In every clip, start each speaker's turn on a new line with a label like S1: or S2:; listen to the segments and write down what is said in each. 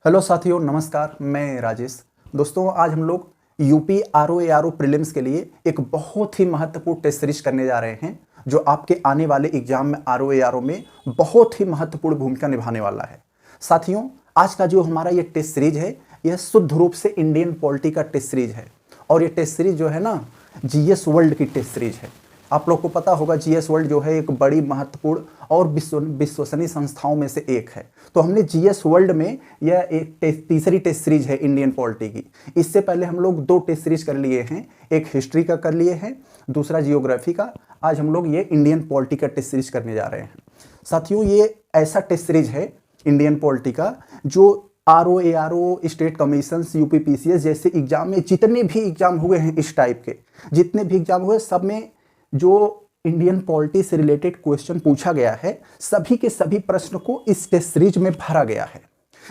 S1: Hello साथियों, नमस्कार। मैं राजेश। दोस्तों, आज हम लोग यूपी आरओ प्रीलिम्स के लिए एक बहुत ही महत्वपूर्ण टेस्ट सीरीज करने जा रहे हैं, जो आपके आने वाले एग्जाम में आरओ में बहुत ही महत्वपूर्ण भूमिका निभाने वाला है। साथियों, आज का जो हमारा ये टेस्ट सीरीज है, यह शुद्ध रूप से इंडियन पॉलिटी का टेस्ट सीरीज है। और ये टेस्ट सीरीज जो है ना, जीएस वर्ल्ड की टेस्ट सीरीज है। आप लोग को पता होगा, जीएस वर्ल्ड जो है एक बड़ी महत्वपूर्ण और विश्वसनीय संस्थाओं में से एक है। तो हमने जीएस वर्ल्ड में यह एक तीसरी टेस्ट सीरीज है इंडियन पॉलिटी की। इससे पहले हम लोग 2 टेस्ट सीरीज कर लिए हैं, एक हिस्ट्री का कर लिए हैं, दूसरा जियोग्राफी का। आज हम लोग ये इंडियन पॉलिटी का टेस्ट सीरीज करने जा रहे हैं। साथियों, ये ऐसा टेस्ट सीरीज है इंडियन पॉलिटी का जो आरओ स्टेट कमीशन यूपीपीसीएस जैसे एग्जाम में जितने भी एग्जाम हुए हैं, इस टाइप के जितने भी एग्जाम हुए, सब में जो इंडियन पॉलिटी से रिलेटेड क्वेश्चन पूछा गया है, सभी के सभी प्रश्न को इस टेस्ट सीरीज में भरा गया है।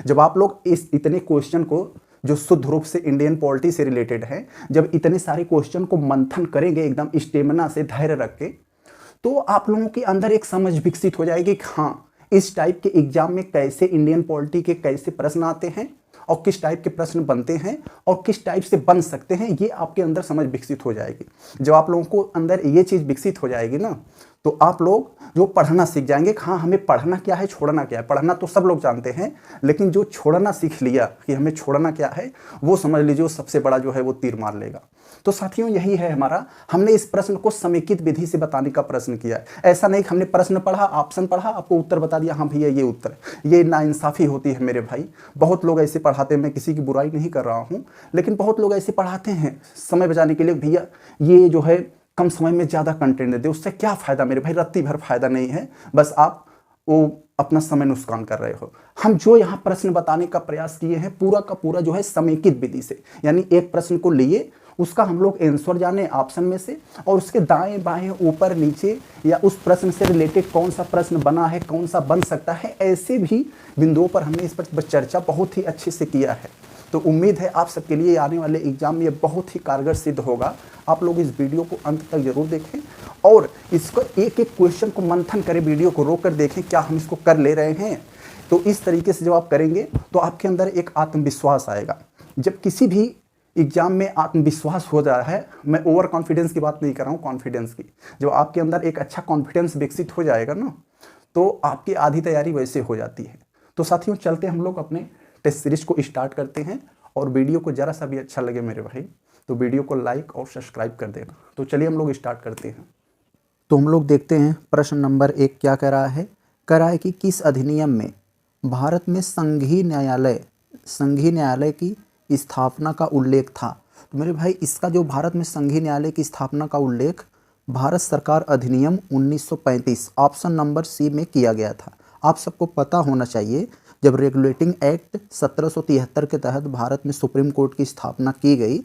S1: जब आप लोग इस इतने क्वेश्चन को, जो शुद्ध रूप से इंडियन पॉलिटी से रिलेटेड है, जब इतने सारे क्वेश्चन को मंथन करेंगे एकदम स्टेमिना से, धैर्य रख के, तो आप लोगों के अंदर एक समझ विकसित हो जाएगी कि हाँ, इस टाइप के एग्जाम में कैसे इंडियन पॉलिटी के कैसे प्रश्न आते हैं और किस टाइप के प्रश्न बनते हैं और किस टाइप से बन सकते हैं, ये आपके अंदर समझ विकसित हो जाएगी। जब आप लोगों को अंदर ये चीज़ विकसित हो जाएगी ना, तो आप लोग जो पढ़ना सीख जाएंगे कि हाँ, हमें पढ़ना क्या है, छोड़ना क्या है। पढ़ना तो सब लोग जानते हैं, लेकिन जो छोड़ना सीख लिया कि हमें छोड़ना क्या है, वो समझ लीजिए सबसे बड़ा जो है वो तीर मार लेगा। तो साथियों, यही है हमारा। हमने इस प्रश्न को समेकित विधि से बताने का प्रश्न किया है। ऐसा नहीं कि हमने प्रश्न पढ़ा, ऑप्शन पढ़ा, आपको उत्तर बता दिया, हाँ भैया ये उत्तर है। ये नाइंसाफी होती है मेरे भाई। बहुत लोग ऐसे पढ़ाते हैं, मैं किसी की बुराई नहीं कर रहा हूँ, लेकिन बहुत लोग ऐसे पढ़ाते हैं समय बचाने के लिए। भैया ये जो है कम समय में ज़्यादा कंटेंट दे दे, उससे क्या फ़ायदा मेरे भाई? रत्ती भर फायदा नहीं है, बस आप वो अपना समय नुकसान कर रहे हो। हम जो यहाँ प्रश्न बताने का प्रयास किए हैं, पूरा का पूरा जो है समेकित विधि से, यानी एक प्रश्न को लिए, उसका हम लोग आंसर जाने ऑप्शन में से, और उसके दाएं बाएं ऊपर नीचे या उस प्रश्न से रिलेटेड कौन सा प्रश्न बना है, कौन सा बन सकता है, ऐसे भी बिंदुओं पर हमने इस पर चर्चा बहुत ही अच्छे से किया है। तो उम्मीद है आप सबके लिए आने वाले एग्जाम में ये बहुत ही कारगर सिद्ध होगा। आप लोग इस वीडियो को अंत तक जरूर देखें और इसको एक एक क्वेश्चन को मंथन करें, वीडियो को रोक कर देखें क्या हम इसको कर ले रहे हैं। तो इस तरीके से जब आप करेंगे तो आपके अंदर एक आत्मविश्वास आएगा। जब किसी भी एग्जाम में आत्मविश्वास हो जा रहा है, मैं ओवर कॉन्फिडेंस की बात नहीं कर रहा हूँ, कॉन्फिडेंस की, जब आपके अंदर एक अच्छा कॉन्फिडेंस विकसित हो जाएगा ना, तो आपकी आधी तैयारी वैसे हो जाती है। तो साथियों, चलते हम लोग अपने टेस्ट सीरीज को स्टार्ट करते हैं। और वीडियो को जरा सा भी अच्छा लगे मेरे भाई, तो वीडियो को लाइक और सब्सक्राइब कर देना। तो चलिए हम लोग स्टार्ट करते हैं। तो हम लोग देखते हैं प्रश्न नंबर 1 क्या कह रहा है। कह रहा है कि किस अधिनियम में भारत में संघीय न्यायालय की स्थापना का उल्लेख था। तो मेरे भाई, इसका जो भारत में संघीय न्यायालय की स्थापना का उल्लेख भारत सरकार अधिनियम 1935 ऑप्शन नंबर सी में किया गया था। आप सबको पता होना चाहिए, जब रेगुलेटिंग एक्ट 1773 के तहत भारत में सुप्रीम कोर्ट की स्थापना की गई,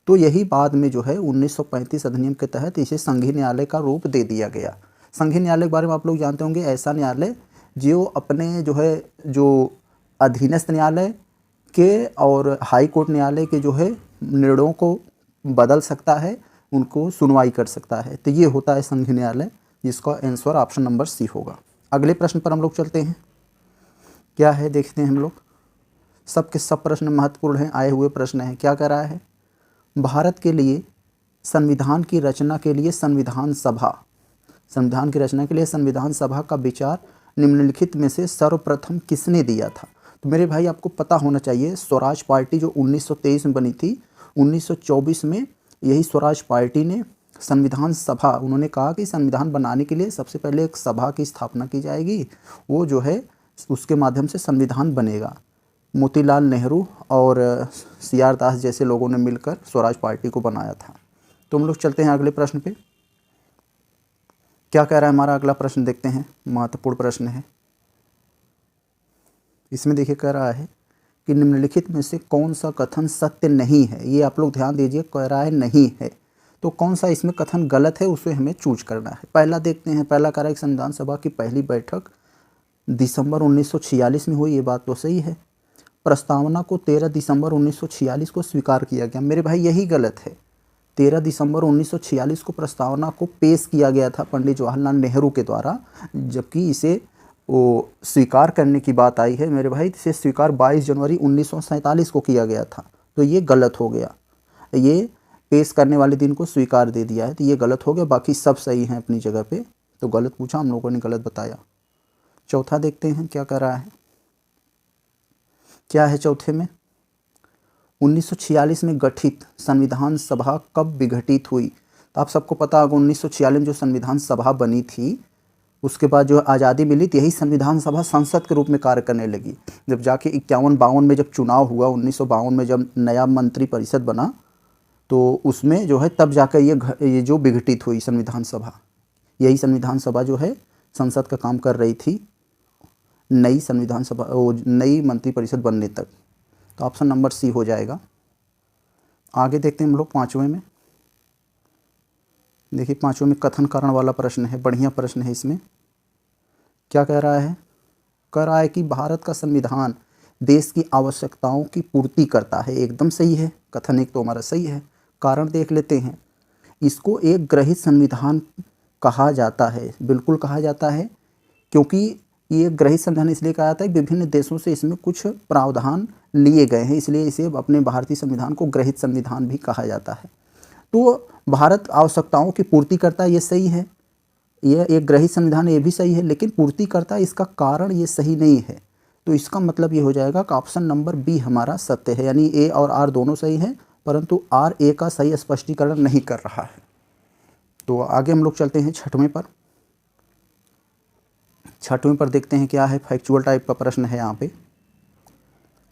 S1: तो यही बाद में जो है 1935 अधिनियम के तहत इसे संघीय न्यायालय का रूप दे दिया गया। संघीय न्यायालय के बारे में आप लोग जानते होंगे, ऐसा न्यायालय जो अपने जो है जो अधीनस्थ न्यायालय के और हाई कोर्ट न्यायालय के जो है निर्णयों को बदल सकता है, उनको सुनवाई कर सकता है। तो ये होता है संघीय न्यायालय, जिसका आंसर ऑप्शन नंबर सी होगा। अगले प्रश्न पर हम लोग चलते हैं। क्या है देखते हैं हम लोग। सब के सब प्रश्न महत्वपूर्ण हैं, आए हुए प्रश्न हैं। क्या कह रहा है, भारत के लिए संविधान की रचना के लिए संविधान सभा का विचार निम्नलिखित में से सर्वप्रथम किसने दिया था। तो मेरे भाई, आपको पता होना चाहिए, स्वराज पार्टी जो 1923 में बनी थी, 1924 में यही स्वराज पार्टी ने संविधान सभा, उन्होंने कहा कि संविधान बनाने के लिए सबसे पहले एक सभा की स्थापना की जाएगी, वो जो है उसके माध्यम से संविधान बनेगा। मोतीलाल नेहरू और CR दास जैसे लोगों ने मिलकर स्वराज पार्टी को बनाया था। तो हम लोग चलते हैं अगले प्रश्न पे। क्या कह रहा है हमारा अगला प्रश्न, देखते हैं। महत्वपूर्ण प्रश्न है। इसमें देखिए, कह रहा है कि निम्नलिखित में से कौन सा कथन सत्य नहीं है। ये आप लोग ध्यान दीजिए, कह रहा है नहीं है, तो कौन सा इसमें कथन गलत है उसे हमें चूज करना है। पहला देखते हैं। पहला कह रहा है कि संविधान सभा की पहली बैठक दिसंबर 1946 में हुई। ये बात तो सही है। प्रस्तावना को 13 दिसंबर 1946 को स्वीकार किया गया। मेरे भाई, यही गलत है। 13 दिसंबर 1946 को प्रस्तावना को पेश किया गया था पंडित जवाहरलाल नेहरू के द्वारा, जबकि इसे वो स्वीकार करने की बात आई है मेरे भाई, इसे स्वीकार 22 जनवरी 1947 को किया गया था, तो ये गलत हो गया। ये पेश करने वाले दिन को स्वीकार दे दिया है, तो ये गलत हो गया। बाकी सब सही हैं अपनी जगह पे, तो गलत पूछा, हम लोगों ने गलत बताया। चौथा देखते हैं क्या कर रहा है, क्या है चौथे में। 1946 में गठित संविधान सभा कब विघटित हुई? तो आप सबको पता होगा 1946 में जो संविधान सभा बनी थी, उसके बाद जो आज़ादी मिली तो यही संविधान सभा संसद के रूप में कार्य करने लगी। जब जाके 51-52 में जब चुनाव हुआ, 1952 में जब नया मंत्री परिषद बना, तो उसमें जो है तब जाकर ये जो विघटित हुई संविधान सभा, यही संविधान सभा जो है संसद का काम कर रही थी नई संविधान सभा, नई मंत्री परिषद बनने तक। तो ऑप्शन नंबर सी हो जाएगा। आगे देखते हैं हम लोग पाँचवें में। देखिए पाँचवें में कथन कारण वाला प्रश्न है, बढ़िया प्रश्न है। इसमें क्या कह रहा है, कह रहा है कि भारत का संविधान देश की आवश्यकताओं की पूर्ति करता है। एकदम सही है, कथन एक तो हमारा सही है। कारण देख लेते हैं, इसको एक गृहीत संविधान कहा जाता है। बिल्कुल कहा जाता है, क्योंकि ये गृहीत संविधान इसलिए कहा जाता है, विभिन्न देशों से इसमें कुछ प्रावधान लिए गए हैं, इसलिए इसे अपने भारतीय संविधान को गृहीत संविधान भी कहा जाता है। तो भारत आवश्यकताओं की पूर्ति करता है, ये सही है। यह एक गृहीत संविधान, ये भी सही है, लेकिन पूर्ति करता है इसका कारण ये सही नहीं है। तो इसका मतलब ये हो जाएगा कि ऑप्शन नंबर बी हमारा सत्य है, यानी ए और आर दोनों सही हैं, परंतु आर ए का सही स्पष्टीकरण नहीं कर रहा है। तो आगे हम लोग चलते हैं छठवें पर। छठवें पर देखते हैं क्या है, फैक्चुअल टाइप का प्रश्न है यहाँ पे।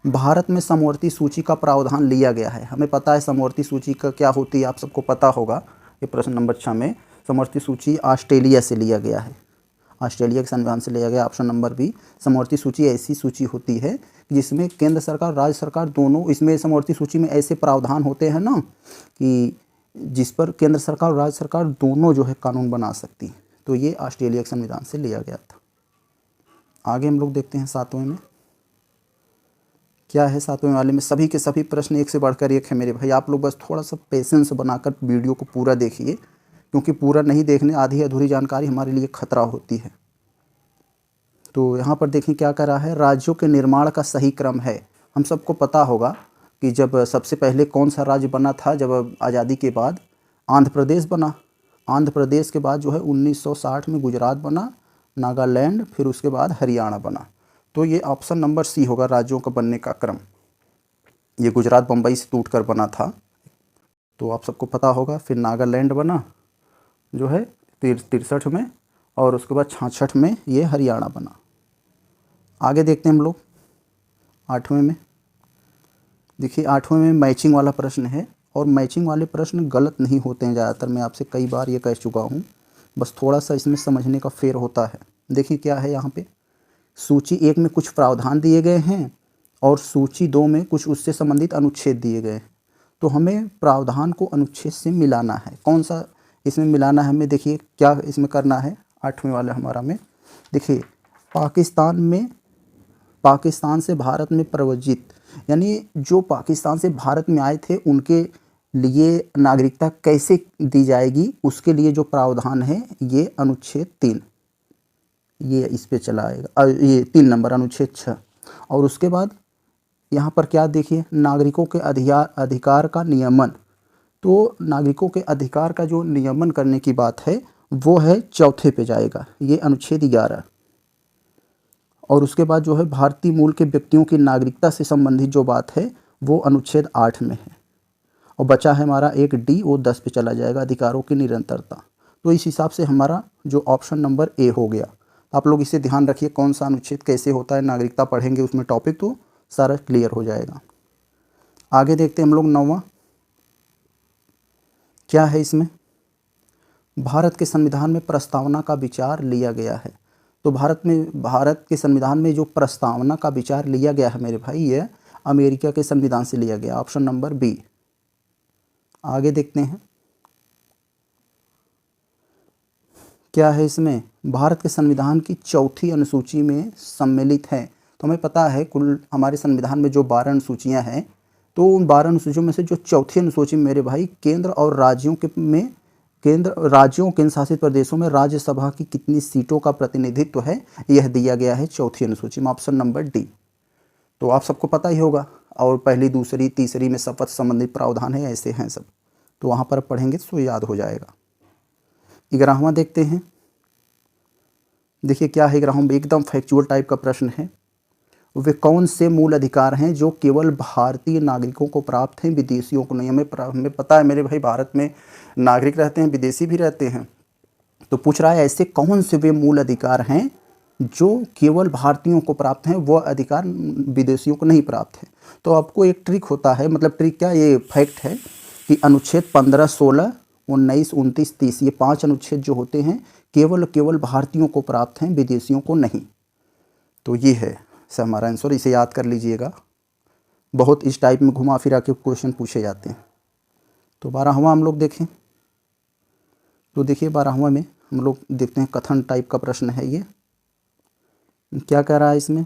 S1: भारत में समवर्ती सूची का प्रावधान लिया गया है। हमें पता है समवर्ती सूची का क्या होती है, आप सबको पता होगा। ये प्रश्न नंबर 6 में समवर्ती सूची ऑस्ट्रेलिया से लिया गया है, ऑस्ट्रेलिया के संविधान से लिया गया। ऑप्शन नंबर बी, समवर्ती सूची ऐसी सूची होती है जिसमें केंद्र सरकार राज्य सरकार दोनों, इसमें समवर्ती सूची में ऐसे प्रावधान होते हैं ना कि जिस पर केंद्र सरकार और राज्य सरकार दोनों जो है कानून बना सकती हैं। तो ये ऑस्ट्रेलिया के संविधान से लिया गया था। आगे हम लोग देखते हैं सातवें में क्या है। सातवें वाले में सभी के सभी प्रश्न एक से बढ़कर एक है मेरे भाई। आप लोग बस थोड़ा सा पेशेंस बनाकर वीडियो को पूरा देखिए, क्योंकि पूरा नहीं देखने आधी अधूरी जानकारी हमारे लिए खतरा होती है। तो यहाँ पर देखें क्या कर रहा है, राज्यों के निर्माण का सही क्रम है। हम सबको पता होगा कि जब सबसे पहले कौन सा राज्य बना था, जब आज़ादी के बाद आंध्र प्रदेश बना। आंध्र प्रदेश के बाद जो है 1960 में गुजरात बना, नागालैंड, फिर उसके बाद हरियाणा बना। तो ये ऑप्शन नंबर सी होगा, राज्यों का बनने का क्रम। ये गुजरात बम्बई से टूटकर बना था, तो आप सबको पता होगा। फिर नागालैंड बना जो है 63 में, और उसके बाद 66 में ये हरियाणा बना। आगे देखते हैं हम लोग आठवें में। देखिए आठवें में मैचिंग वाला प्रश्न है, और मैचिंग वाले प्रश्न गलत नहीं होते हैं ज़्यादातर। मैं आपसे कई बार ये कह चुका हूँ, बस थोड़ा सा इसमें समझने का फेर होता है। देखिए क्या है यहाँ पे, सूची 1 में कुछ प्रावधान दिए गए हैं और सूची 2 में कुछ उससे संबंधित अनुच्छेद दिए गए हैं। तो हमें प्रावधान को अनुच्छेद से मिलाना है। कौन सा इसमें मिलाना है हमें, देखिए क्या इसमें करना है। आठवें वाले हमारा में देखिए, पाकिस्तान से भारत में प्रव्रजित, यानी जो पाकिस्तान से भारत में आए थे उनके लिए नागरिकता कैसे दी जाएगी, उसके लिए जो प्रावधान है ये अनुच्छेद 3, ये इस पे चला आएगा। ये 3 नंबर अनुच्छेद 6। और उसके बाद यहाँ पर क्या देखिए, नागरिकों के अधिकार का नियमन। तो नागरिकों के अधिकार का जो नियमन करने की बात है वो है चौथे पे जाएगा, ये अनुच्छेद 11। और उसके बाद जो है भारतीय मूल के व्यक्तियों की नागरिकता से संबंधित जो बात है वो अनुच्छेद 8 में है। और बचा है हमारा एक डी, वो 10 पे चला जाएगा, अधिकारों की निरंतरता। तो इस हिसाब से हमारा जो ऑप्शन नंबर ए हो गया। आप लोग इसे ध्यान रखिए, कौन सा अनुच्छेद कैसे होता है, नागरिकता पढ़ेंगे उसमें टॉपिक, तो सारा क्लियर हो जाएगा। आगे देखते हैं हम लोग 9वां क्या है। इसमें भारत के संविधान में प्रस्तावना का विचार लिया गया है। तो भारत के संविधान में जो प्रस्तावना का विचार लिया गया है मेरे भाई, ये अमेरिका के संविधान से लिया गया, ऑप्शन नंबर बी। आगे देखते हैं क्या है। इसमें भारत के संविधान की चौथी अनुसूची में सम्मिलित है। तो हमें पता है कुल हमारे संविधान में जो 12 अनुसूचियाँ हैं, तो उन 12 अनुसूचियों में से जो चौथी अनुसूची मेरे भाई केंद्र और राज्यों के में केंद्र राज्यों केंद्र शासित प्रदेशों में राज्यसभा की कितनी सीटों का प्रतिनिधित्व है, यह दिया गया है चौथी अनुसूची में, ऑप्शन नंबर डी। तो आप सबको पता ही होगा, और पहली दूसरी तीसरी में शपथ संबंधित प्रावधान है, ऐसे हैं सब, तो वहाँ पर पढ़ेंगे तो याद हो जाएगा। 11वां देखते हैं। देखिए क्या है 11वां, एकदम फैक्चुअल टाइप का प्रश्न है। वे कौन से मूल अधिकार हैं जो केवल भारतीय नागरिकों को प्राप्त हैं, विदेशियों को नहीं? हमें पता है मेरे भाई, भारत में नागरिक रहते हैं, विदेशी भी रहते हैं। तो पूछ रहा है ऐसे कौन से वे मूल अधिकार हैं जो केवल भारतीयों को प्राप्त हैं, वह अधिकार विदेशियों को नहीं प्राप्त है। तो आपको एक ट्रिक होता है, मतलब ट्रिक क्या, ये फैक्ट है कि अनुच्छेद 15, 16, 19, 29, 30 ये 5 अनुच्छेद जो होते हैं केवल भारतीयों को प्राप्त हैं, विदेशियों को नहीं। तो ये है सर हमारा आंसर, इसे याद कर लीजिएगा। बहुत इस टाइप में घुमा फिरा के क्वेश्चन पूछे जाते हैं। तो 12वां हम लोग देखें। तो देखिए 12वां में हम लोग देखते हैं, कथन टाइप का प्रश्न है ये। क्या कह रहा है इसमें,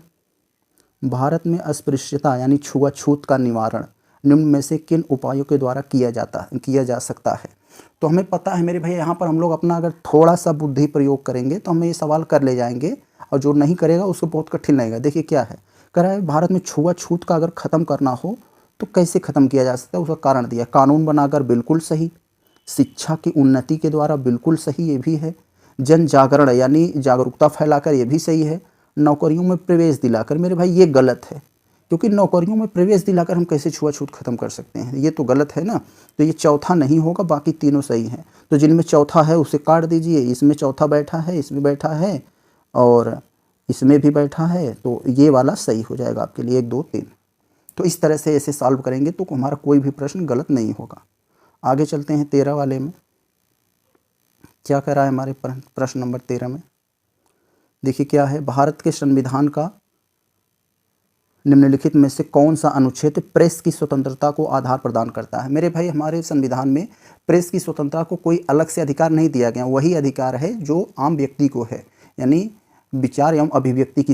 S1: भारत में अस्पृश्यता यानी छुआछूत का निवारण निम्न में से किन उपायों के द्वारा किया जा सकता है? तो हमें पता है मेरे भाई, यहाँ पर हम लोग अपना अगर थोड़ा सा बुद्धि प्रयोग करेंगे तो हमें ये सवाल कर ले जाएंगे, और जो नहीं करेगा उसको बहुत कठिन लगेगा। देखिए क्या है, कह रहा है भारत में छुआछूत का अगर ख़त्म करना हो तो कैसे ख़त्म किया जा सकता है, उसका कारण दिया, कानून बनाकर, बिल्कुल सही। शिक्षा की उन्नति के द्वारा, बिल्कुल सही, ये भी है। जन जागरण यानी जागरूकता फैलाकर, ये भी सही है। नौकरियों में प्रवेश दिलाकर, मेरे भाई ये गलत है, क्योंकि नौकरियों में प्रवेश दिलाकर हम कैसे छुआछूत खत्म कर सकते हैं, ये तो गलत है ना। तो ये चौथा नहीं होगा, बाकी तीनों सही हैं। तो जिनमें चौथा है उसे काट दीजिए, इसमें चौथा बैठा है, इसमें बैठा है, और इसमें भी बैठा है, तो ये वाला सही हो जाएगा आपके लिए, 1, 2, 3। तो इस तरह से ऐसे सॉल्व करेंगे तो हमारा कोई भी प्रश्न गलत नहीं होगा। आगे चलते हैं 13 वाले में। क्या कह रहा है हमारे प्रश्न नंबर 13 में, देखिए क्या है, भारत के संविधान का निम्नलिखित में से कौन सा अनुच्छेद प्रेस की स्वतंत्रता को आधार प्रदान करता है? मेरे भाई हमारे संविधान में प्रेस की स्वतंत्रता को कोई अलग से अधिकार नहीं दिया गया, वही अधिकार है जो आम व्यक्ति को है, यानी विचार एवं अभिव्यक्ति की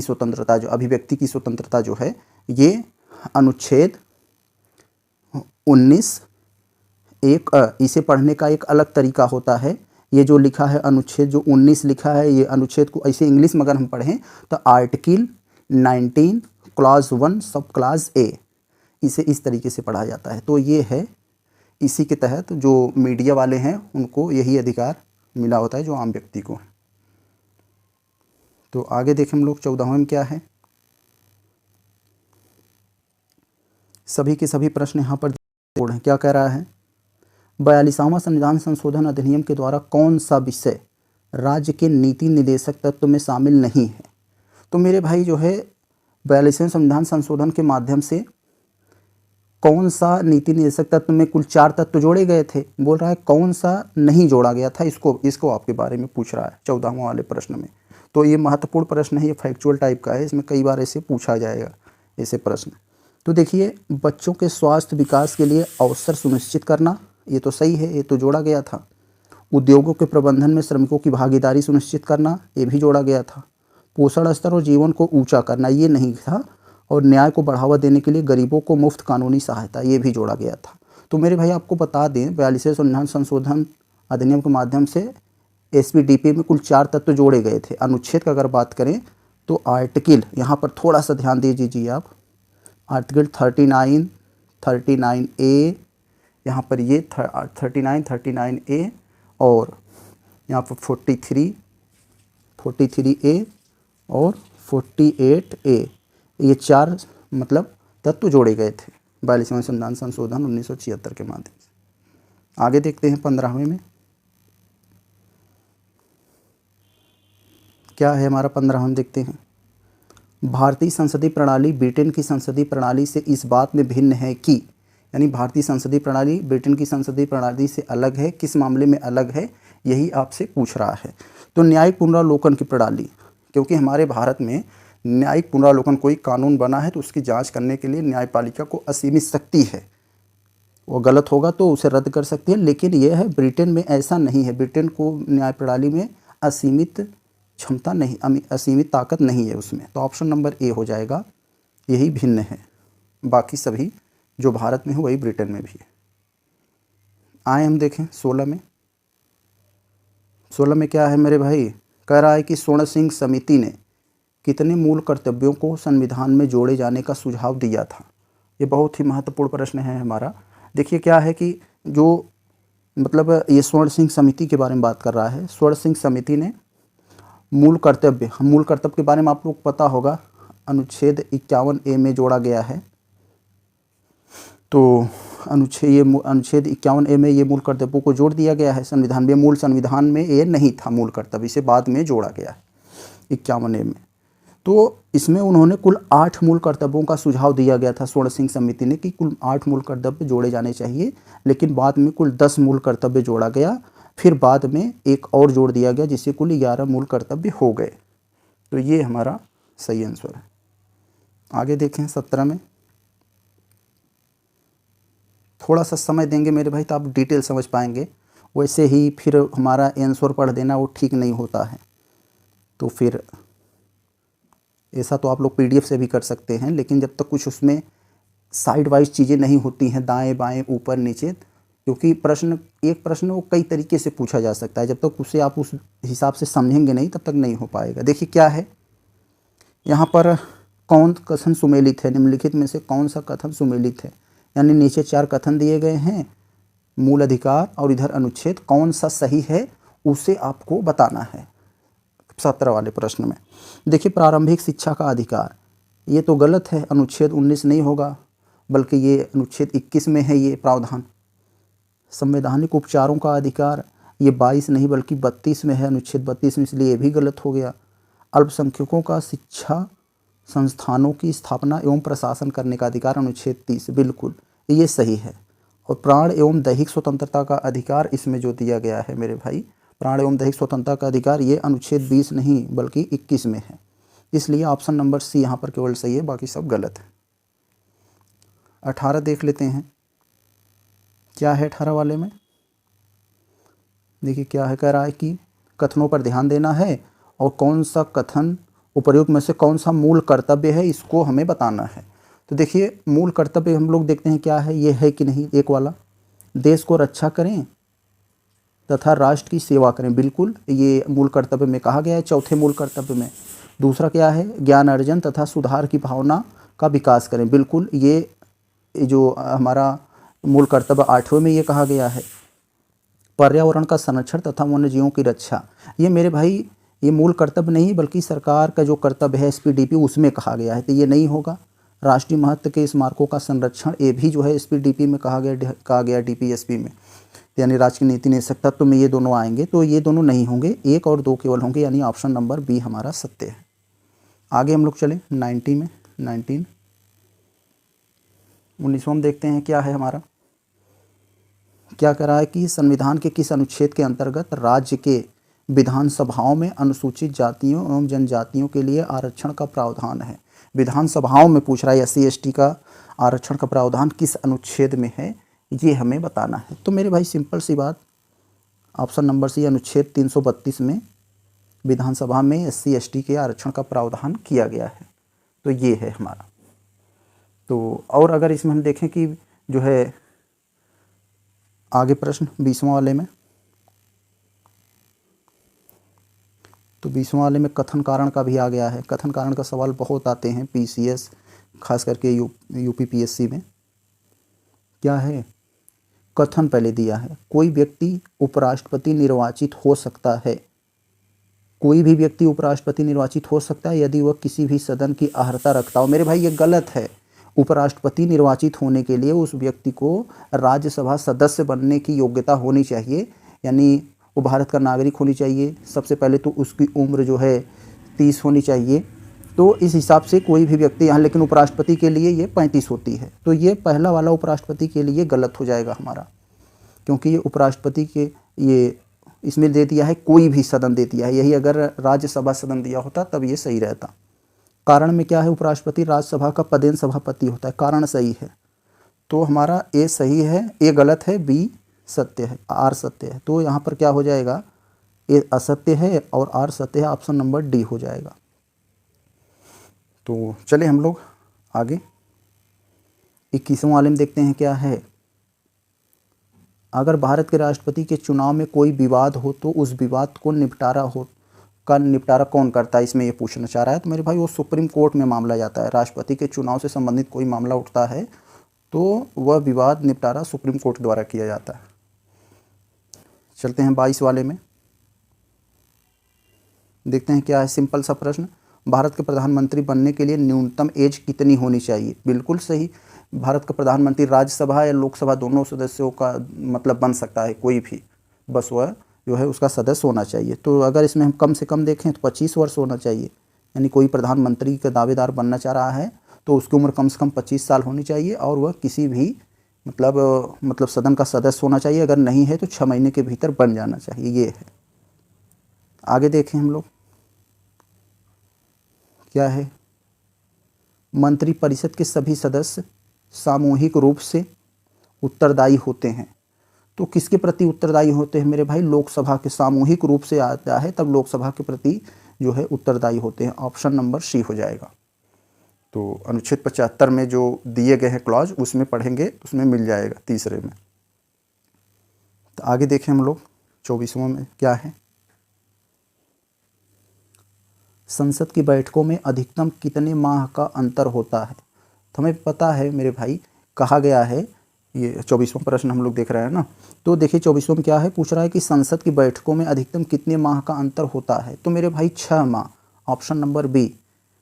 S1: स्वतंत्रता जो है, ये अनुच्छेद 19 इसे पढ़ने का एक अलग तरीका होता है। ये जो लिखा है अनुच्छेद जो 19 लिखा है, ये अनुच्छेद को ऐसे इंग्लिश में अगर हम पढ़ें तो article 19 clause 1 sub clause A, इसे इस तरीके से पढ़ा जाता है। तो ये है, इसी के तहत जो मीडिया वाले हैं उनको यही अधिकार मिला होता है जो आम व्यक्ति को है। तो आगे देखें हम लोग 14वें में क्या है, सभी के सभी प्रश्न यहाँ पर हैं। क्या कह रहा है, 42वां संविधान संशोधन अधिनियम के द्वारा कौन सा विषय राज्य के नीति निर्देशक तत्व में शामिल नहीं है? तो मेरे भाई जो है 42वें संविधान संशोधन के माध्यम से कौन सा नीति निर्देशक तत्व में कुल 4 तत्व जोड़े गए थे, बोल रहा है कौन सा नहीं जोड़ा गया था, इसको आपके बारे में पूछ रहा है 14वें वाले प्रश्न में। तो ये महत्वपूर्ण प्रश्न है, ये फैक्चुअल टाइप का है, इसमें कई बार ऐसे पूछा जाएगा ऐसे प्रश्न। तो देखिए, बच्चों के स्वास्थ्य विकास के लिए अवसर सुनिश्चित करना, ये तो सही है, ये तो जोड़ा गया था। उद्योगों के प्रबंधन में श्रमिकों की भागीदारी सुनिश्चित करना, ये भी जोड़ा गया था। पोषण स्तर और जीवन को ऊंचा करना, ये नहीं था। और न्याय को बढ़ावा देने के लिए गरीबों को मुफ्त कानूनी सहायता, ये भी जोड़ा गया था। तो मेरे भाई आपको बता दें, 42वें संविधान संशोधन अधिनियम के माध्यम से एसपीडीपी में कुल 4 तत्व जोड़े गए थे। अनुच्छेद का अगर बात करें तो आर्टिकल, यहाँ पर थोड़ा सा ध्यान दे दीजिए आप, आर्टिकल 39 ए, यहाँ पर ये 39 ए, और यहाँ पर 43 ए और 48 ए, ये 4 मतलब तत्व जोड़े गए थे 42वें संविधान संशोधन 1976 के माध्यम से। आगे देखते हैं 15वें में क्या है हमारा 15वां, देखते हैं। भारतीय संसदीय प्रणाली ब्रिटेन की संसदीय प्रणाली से इस बात में भिन्न है कि, यानी भारतीय संसदीय प्रणाली ब्रिटेन की संसदीय प्रणाली से अलग है, किस मामले में अलग है, यही आपसे पूछ रहा है। तो न्यायिक पुनरावलोकन की प्रणाली, क्योंकि हमारे भारत में न्यायिक पुनरावलोकन कोई कानून बना है तो उसकी जांच करने के लिए न्यायपालिका को असीमित शक्ति है, वो गलत होगा तो उसे रद्द कर सकती है, लेकिन यह है ब्रिटेन में ऐसा नहीं है। ब्रिटेन को न्याय प्रणाली में असीमित क्षमता नहीं, असीमित ताकत नहीं है उसमें। तो ऑप्शन नंबर ए हो जाएगा, यही भिन्न है, बाकी सभी जो भारत में है वही ब्रिटेन में भी है। आए हम देखें 16 में, 16 में क्या है मेरे भाई, कह रहा है कि स्वर्ण सिंह समिति ने कितने मूल कर्तव्यों को संविधान में जोड़े जाने का सुझाव दिया था। ये बहुत ही महत्वपूर्ण प्रश्न है हमारा। देखिए क्या है कि जो मतलब ये स्वर्ण सिंह समिति के बारे में बात कर रहा है। स्वर्ण सिंह समिति ने मूल कर्तव्य के बारे में आप लोग पता होगा, अनुच्छेद 51A में जोड़ा गया है। तो अनुच्छेद 51A में ये मूल कर्तव्यों को जोड़ दिया गया है संविधान में। मूल संविधान में ये नहीं था मूल कर्तव्य, इसे बाद में जोड़ा गया है 51A में। तो इसमें उन्होंने कुल 8 मूल कर्तव्यों का सुझाव दिया गया था स्वर्ण सिंह समिति ने कि कुल 8 मूल कर्तव्य जोड़े जाने चाहिए, लेकिन बाद में कुल 10 मूल कर्तव्य जोड़ा गया। फिर बाद में एक और जोड़ दिया गया जिससे कुल 11 मूल कर्तव्य हो गए। तो ये हमारा सही आंसर है। आगे देखें 17 में। थोड़ा सा समय देंगे मेरे भाई तो आप डिटेल समझ पाएंगे, वैसे ही फिर हमारा आंसर पढ़ देना वो ठीक नहीं होता है। तो फिर ऐसा तो आप लोग PDF से भी कर सकते हैं, लेकिन जब तक कुछ उसमें साइड वाइज चीज़ें नहीं होती हैं, दाएं बाएं ऊपर नीचे, क्योंकि एक प्रश्न वो कई तरीके से पूछा जा सकता है, जब तक उसे आप उस हिसाब से समझेंगे नहीं तब तक नहीं हो पाएगा। देखिए क्या है यहाँ पर, कौन कथन सुमेलित है, निम्नलिखित में से कौन सा कथन सुमेलित है। यानी नीचे 4 कथन दिए गए हैं, मूल अधिकार और इधर अनुच्छेद, कौन सा सही है उसे आपको बताना है 17 वाले प्रश्न में। देखिए प्रारंभिक शिक्षा का अधिकार, ये तो गलत है, अनुच्छेद 19 नहीं होगा, बल्कि ये अनुच्छेद 21 में है ये प्रावधान। संवैधानिक उपचारों का अधिकार, ये 22 नहीं बल्कि 32 में है, अनुच्छेद 32 में, इसलिए ये भी गलत हो गया। अल्पसंख्यकों का शिक्षा संस्थानों की स्थापना एवं प्रशासन करने का अधिकार, अनुच्छेद 30, बिल्कुल ये सही है। और प्राण एवं दैहिक स्वतंत्रता का अधिकार इसमें जो दिया गया है मेरे भाई, प्राण एवं दैहिक स्वतंत्रता का अधिकार, ये अनुच्छेद 20 नहीं बल्कि 21 में है, इसलिए ऑप्शन नंबर C यहाँ पर केवल सही है, बाकी सब गलत है। 18 देख लेते हैं, क्या है 18 वाले में। देखिए क्या है, कह रहा है कि कथनों पर ध्यान देना है और कौन सा कथन उपर्युक्त में से कौन सा मूल कर्तव्य है इसको हमें बताना है। तो देखिए मूल कर्तव्य हम लोग देखते हैं क्या है, ये है कि नहीं। एक वाला, देश को रक्षा करें तथा राष्ट्र की सेवा करें, बिल्कुल ये मूल कर्तव्य में कहा गया है, चौथे मूल कर्तव्य में। दूसरा क्या है, ज्ञान अर्जन तथा सुधार की भावना का विकास करें, बिल्कुल ये जो हमारा मूल कर्तव्य 8वें में ये कहा गया है। पर्यावरण का संरक्षण तथा वन्य जीवों की रक्षा, ये मेरे भाई ये मूल कर्तव्य नहीं बल्कि सरकार का जो कर्तव्य है SPDP उसमें कहा गया है, तो ये नहीं होगा। राष्ट्रीय महत्व के स्मारकों का संरक्षण, ये भी जो है SPDP में कहा गया DPSP में, यानी राज्य की नीति निदेशक में ये दोनों आएंगे, तो ये दोनों नहीं होंगे, 1 और 2 केवल होंगे, यानी ऑप्शन नंबर B हमारा सत्य है। आगे हम लोग चले 19 में। 19वां देखते हैं क्या है हमारा, क्या कह रहा है कि संविधान के किस अनुच्छेद के अंतर्गत राज्य के विधानसभाओं में अनुसूचित जातियों एवं जनजातियों के लिए आरक्षण का प्रावधान है। विधानसभाओं में पूछ रहा है SC ST का आरक्षण का प्रावधान किस अनुच्छेद में है, ये हमें बताना है। तो मेरे भाई सिंपल सी बात, ऑप्शन नंबर C अनुच्छेद 332 में विधानसभा में SC ST के आरक्षण का प्रावधान किया गया है, तो ये है हमारा। तो और अगर इसमें हम देखें कि जो है आगे प्रश्न 20वां वाले में, तो 20वां वाले में कथन कारण का भी आ गया है। कथन कारण का सवाल बहुत आते हैं PCS, खास करके UP PSC में। क्या है, कथन पहले दिया है, कोई व्यक्ति उपराष्ट्रपति निर्वाचित हो सकता है, कोई भी व्यक्ति उपराष्ट्रपति निर्वाचित हो सकता है यदि वह किसी भी सदन की अर्हता रखता हो। मेरे भाई ये गलत है, उपराष्ट्रपति निर्वाचित होने के लिए उस व्यक्ति को राज्यसभा सदस्य बनने की योग्यता होनी चाहिए, यानी वो भारत का नागरिक होनी चाहिए। सबसे पहले तो उसकी उम्र जो है 30 होनी चाहिए, तो इस हिसाब से कोई भी व्यक्ति यहाँ, लेकिन उपराष्ट्रपति के लिए ये 35 होती है, तो ये पहला वाला उपराष्ट्रपति के लिए गलत हो जाएगा हमारा, क्योंकि ये उपराष्ट्रपति के ये इसमें दे दिया है कोई भी सदन दे दिया है, यही अगर राज्यसभा सदन दिया होता तब ये सही रहता। कारण में क्या है, उपराष्ट्रपति राज्यसभा का पदेन सभापति होता है, कारण सही है, तो हमारा A सही है, A गलत है, B सत्य है, R सत्य है। तो यहाँ पर क्या हो जाएगा, A असत्य है और R सत्य है, ऑप्शन नंबर D हो जाएगा। तो चले हम लोग आगे 21वां वाले में देखते हैं क्या है। अगर भारत के राष्ट्रपति के चुनाव में कोई विवाद हो तो उस विवाद को निपटारा कौन करता है, इसमें ये पूछना चाह रहा है। तो मेरे भाई वो सुप्रीम कोर्ट में मामला जाता है। राष्ट्रपति के चुनाव से संबंधित कोई मामला उठता है तो वह विवाद निपटारा सुप्रीम कोर्ट द्वारा किया जाता है। चलते हैं 22 वाले में, देखते हैं क्या है। सिंपल सा प्रश्न, भारत के प्रधानमंत्री बनने के लिए न्यूनतम एज कितनी होनी चाहिए? बिल्कुल सही, भारत का प्रधानमंत्री राज्यसभा या लोकसभा दोनों सदस्यों का मतलब बन सकता है कोई भी, बस वह जो है उसका सदस्य होना चाहिए। तो अगर इसमें हम कम से कम देखें तो 25 वर्ष होना चाहिए। यानी कोई प्रधानमंत्री का दावेदार बनना चाह रहा है तो उसकी उम्र कम से कम 25 साल होनी चाहिए और वह किसी भी मतलब सदन का सदस्य होना चाहिए। अगर नहीं है तो 6 महीने के भीतर बन जाना चाहिए, ये है। आगे देखें हम लोग क्या है। मंत्रिपरिषद के सभी सदस्य सामूहिक रूप से उत्तरदायी होते हैं। तो किसके प्रति उत्तरदायी होते हैं मेरे भाई? लोकसभा के। सामूहिक रूप से आता है तब लोकसभा के प्रति जो है उत्तरदायी होते हैं। ऑप्शन नंबर सी हो जाएगा। तो अनुच्छेद 75 में जो दिए गए हैं क्लॉज उसमें पढ़ेंगे, उसमें मिल जाएगा तीसरे में। तो आगे देखें हम लोग 24वां में क्या है। संसद की बैठकों में अधिकतम कितने माह का अंतर होता है? तो हमें पता है मेरे भाई, कहा गया है, ये 24वां प्रश्न हम लोग देख रहे हैं ना। तो देखिए 24वां में क्या है, पूछ रहा है कि संसद की बैठकों में अधिकतम कितने माह का अंतर होता है? तो मेरे भाई 6 माह। Option number B.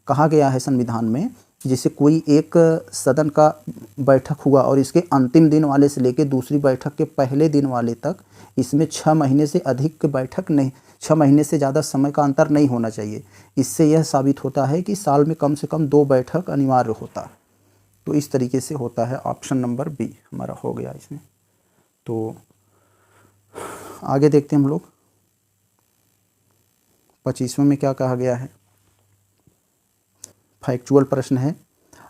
S1: कहा गया है संविधान में जैसे कोई एक सदन का बैठक हुआ और इसके अंतिम दिन वाले से लेकर दूसरी बैठक के पहले दिन वाले तक इसमें 6 महीने से अधिक बैठक नहीं, 6 महीने से ज़्यादा समय का अंतर नहीं होना चाहिए। इससे यह साबित होता है कि साल में कम से कम 2 बैठक अनिवार्य होता है। तो इस तरीके से होता है। ऑप्शन नंबर बी हमारा हो गया इसमें। तो आगे देखते हैं हम लोग 25वें में क्या कहा गया है। फैक्चुअल प्रश्न है,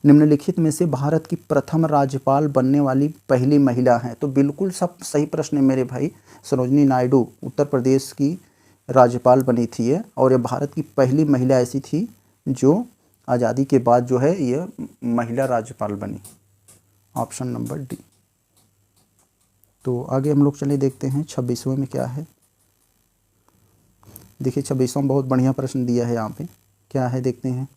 S1: निम्नलिखित में से भारत की प्रथम राज्यपाल बनने वाली पहली महिला हैं? तो बिल्कुल सब सही प्रश्न है मेरे भाई। सरोजिनी नायडू उत्तर प्रदेश की राज्यपाल बनी थी ये, और ये भारत की पहली महिला ऐसी थी जो आज़ादी के बाद जो है ये महिला राज्यपाल बनी। Option number D. तो आगे हम लोग चले देखते हैं 26वें में क्या है। देखिए 26वां बहुत बढ़िया प्रश्न दिया है यहाँ पे, क्या है देखते हैं।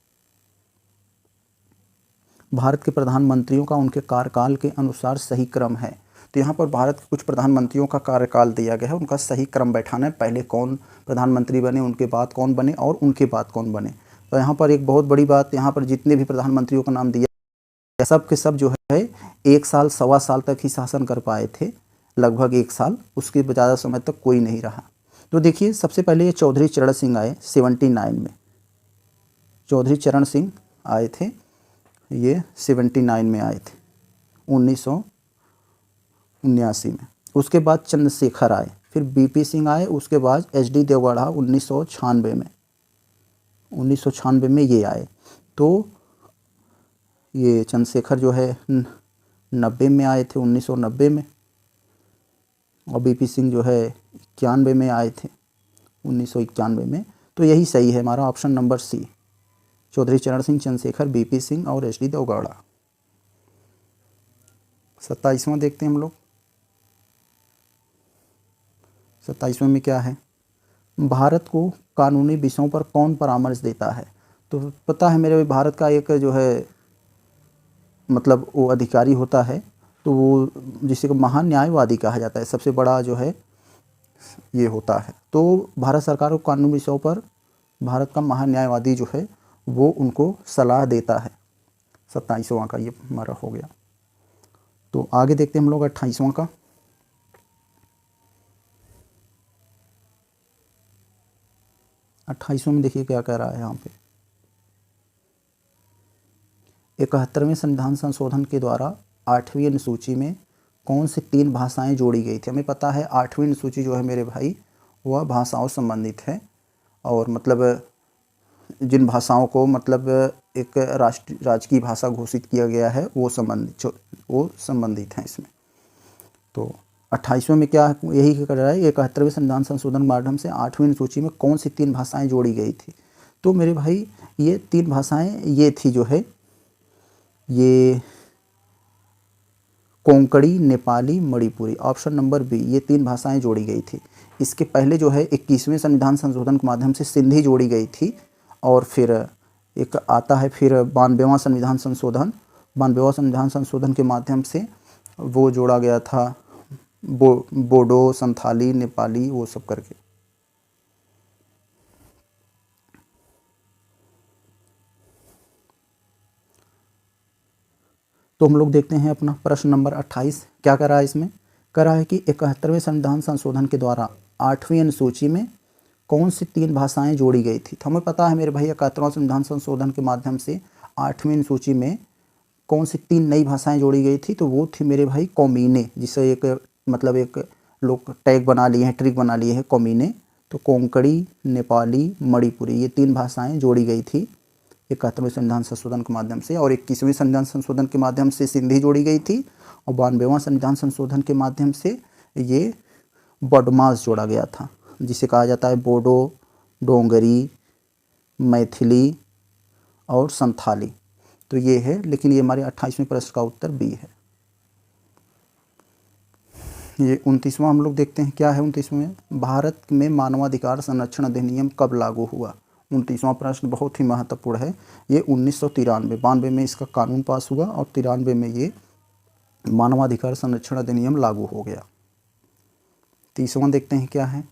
S1: भारत के प्रधानमंत्रियों का उनके कार्यकाल के अनुसार सही क्रम है? तो यहाँ पर भारत के कुछ प्रधानमंत्रियों का कार्यकाल दिया गया है, उनका सही क्रम बैठाना है। पहले कौन प्रधानमंत्री बने, उनके बाद कौन बने और उनके बाद कौन बने। तो यहाँ पर एक बहुत बड़ी बात, यहाँ पर जितने भी प्रधानमंत्रियों का नाम दिया सब के सब जो है 1 साल 1.25 साल तक ही शासन कर पाए थे, लगभग 1 साल, उसके ज़्यादा समय तक कोई नहीं रहा। तो देखिए सबसे पहले ये चौधरी चरण सिंह आए 79 में। चौधरी चरण सिंह आए थे, ये 79 में आए थे, 1979 में। उसके बाद चंद्रशेखर आए, फिर बीपी सिंह आए, उसके बाद एचडी देवगढ़ा 1996 में। 1996 में ये आए। तो ये चंद्रशेखर जो है 90 में आए थे, 1990 में। और बीपी सिंह जो है 91 में आए थे, 1991 में। तो यही सही है हमारा ऑप्शन नंबर सी। चौधरी चरण सिंह, चंद्रशेखर, बीपी सिंह और एचडी देवगौड़ा। 27वां देखते हैं हम लोग। 27वें में क्या है, भारत को कानूनी विषयों पर कौन परामर्श देता है? तो पता है मेरे भारत का एक जो है मतलब वो अधिकारी होता है, तो वो जिसे को महान्यायवादी कहा जाता है, सबसे बड़ा जो है ये होता है। तो भारत सरकार को कानूनी विषयों पर भारत का महान्यायवादी जो है वो उनको सलाह देता है। 27वां का ये हमारा हो गया। तो आगे देखते हैं हम लोग 28वां का। 28वें में देखिए क्या कह रहा है यहाँ पे। 71वें संविधान संशोधन के द्वारा 8वीं अनुसूची में कौन सी 3 भाषाएं जोड़ी गई थी? हमें पता है 8वीं अनुसूची जो है मेरे भाई वह भाषाओं से संबंधित है, और मतलब जिन भाषाओं को मतलब एक राजकीय भाषा घोषित किया गया है वो संबंधित हैं इसमें। तो 28वें में क्या यही कर रहा है, 71वें संविधान संशोधन माध्यम से 8वीं अनुसूची में कौन सी 3 भाषाएं जोड़ी गई थी? तो मेरे भाई ये 3 भाषाएं ये थी जो है, ये Konkani, Nepali, Manipuri. Option number B, ये 3 भाषाएं जोड़ी गई थी। इसके पहले जो है 21वें संविधान संशोधन के माध्यम से सिंधी जोड़ी गई थी, और फिर एक आता है फिर 92वां संविधान संशोधन, 92वां संविधान संशोधन के माध्यम से वो जोड़ा गया था बोडो, संथाली, नेपाली, वो सब करके। तो हम लोग देखते हैं अपना प्रश्न नंबर 28 क्या कर रहा है। इसमें कह रहा है कि 71वें संविधान संशोधन के द्वारा 8वीं अनुसूची में कौन सी 3 भाषाएं जोड़ी गई थी। तो हमें पता है मेरे भाई 71वां संविधान संशोधन के माध्यम से 8वीं अनुसूची में कौन सी 3 नई भाषाएं जोड़ी गई थी। तो वो थी मेरे भाई कौमीने, जिसे एक मतलब एक लोग टैग बना लिए हैं, ट्रिक बना लिए हैं कौमीने। तो कोंकणी, नेपाली, मणिपुरी, ये 3 भाषाएं जोड़ी गई थी 71वें संविधान संशोधन के माध्यम से। और 21वें संविधान संशोधन के माध्यम से सिंधी जोड़ी गई थी, और 92वां संविधान संशोधन के माध्यम से ये बदमाश जोड़ा गया था, जिसे कहा जाता है बोडो, डोंगरी, मैथिली और संथाली। तो ये है, लेकिन ये हमारे 28वें प्रश्न का उत्तर बी है। ये 29वां हम लोग देखते हैं क्या है 29वें में। भारत में मानवाधिकार संरक्षण अधिनियम कब लागू हुआ। 29वां प्रश्न बहुत ही महत्वपूर्ण है। ये 1993, 92 में इसका कानून पास हुआ और 93 में ये मानवाधिकार संरक्षण अधिनियम लागू हो गया। 30वां देखते हैं क्या है।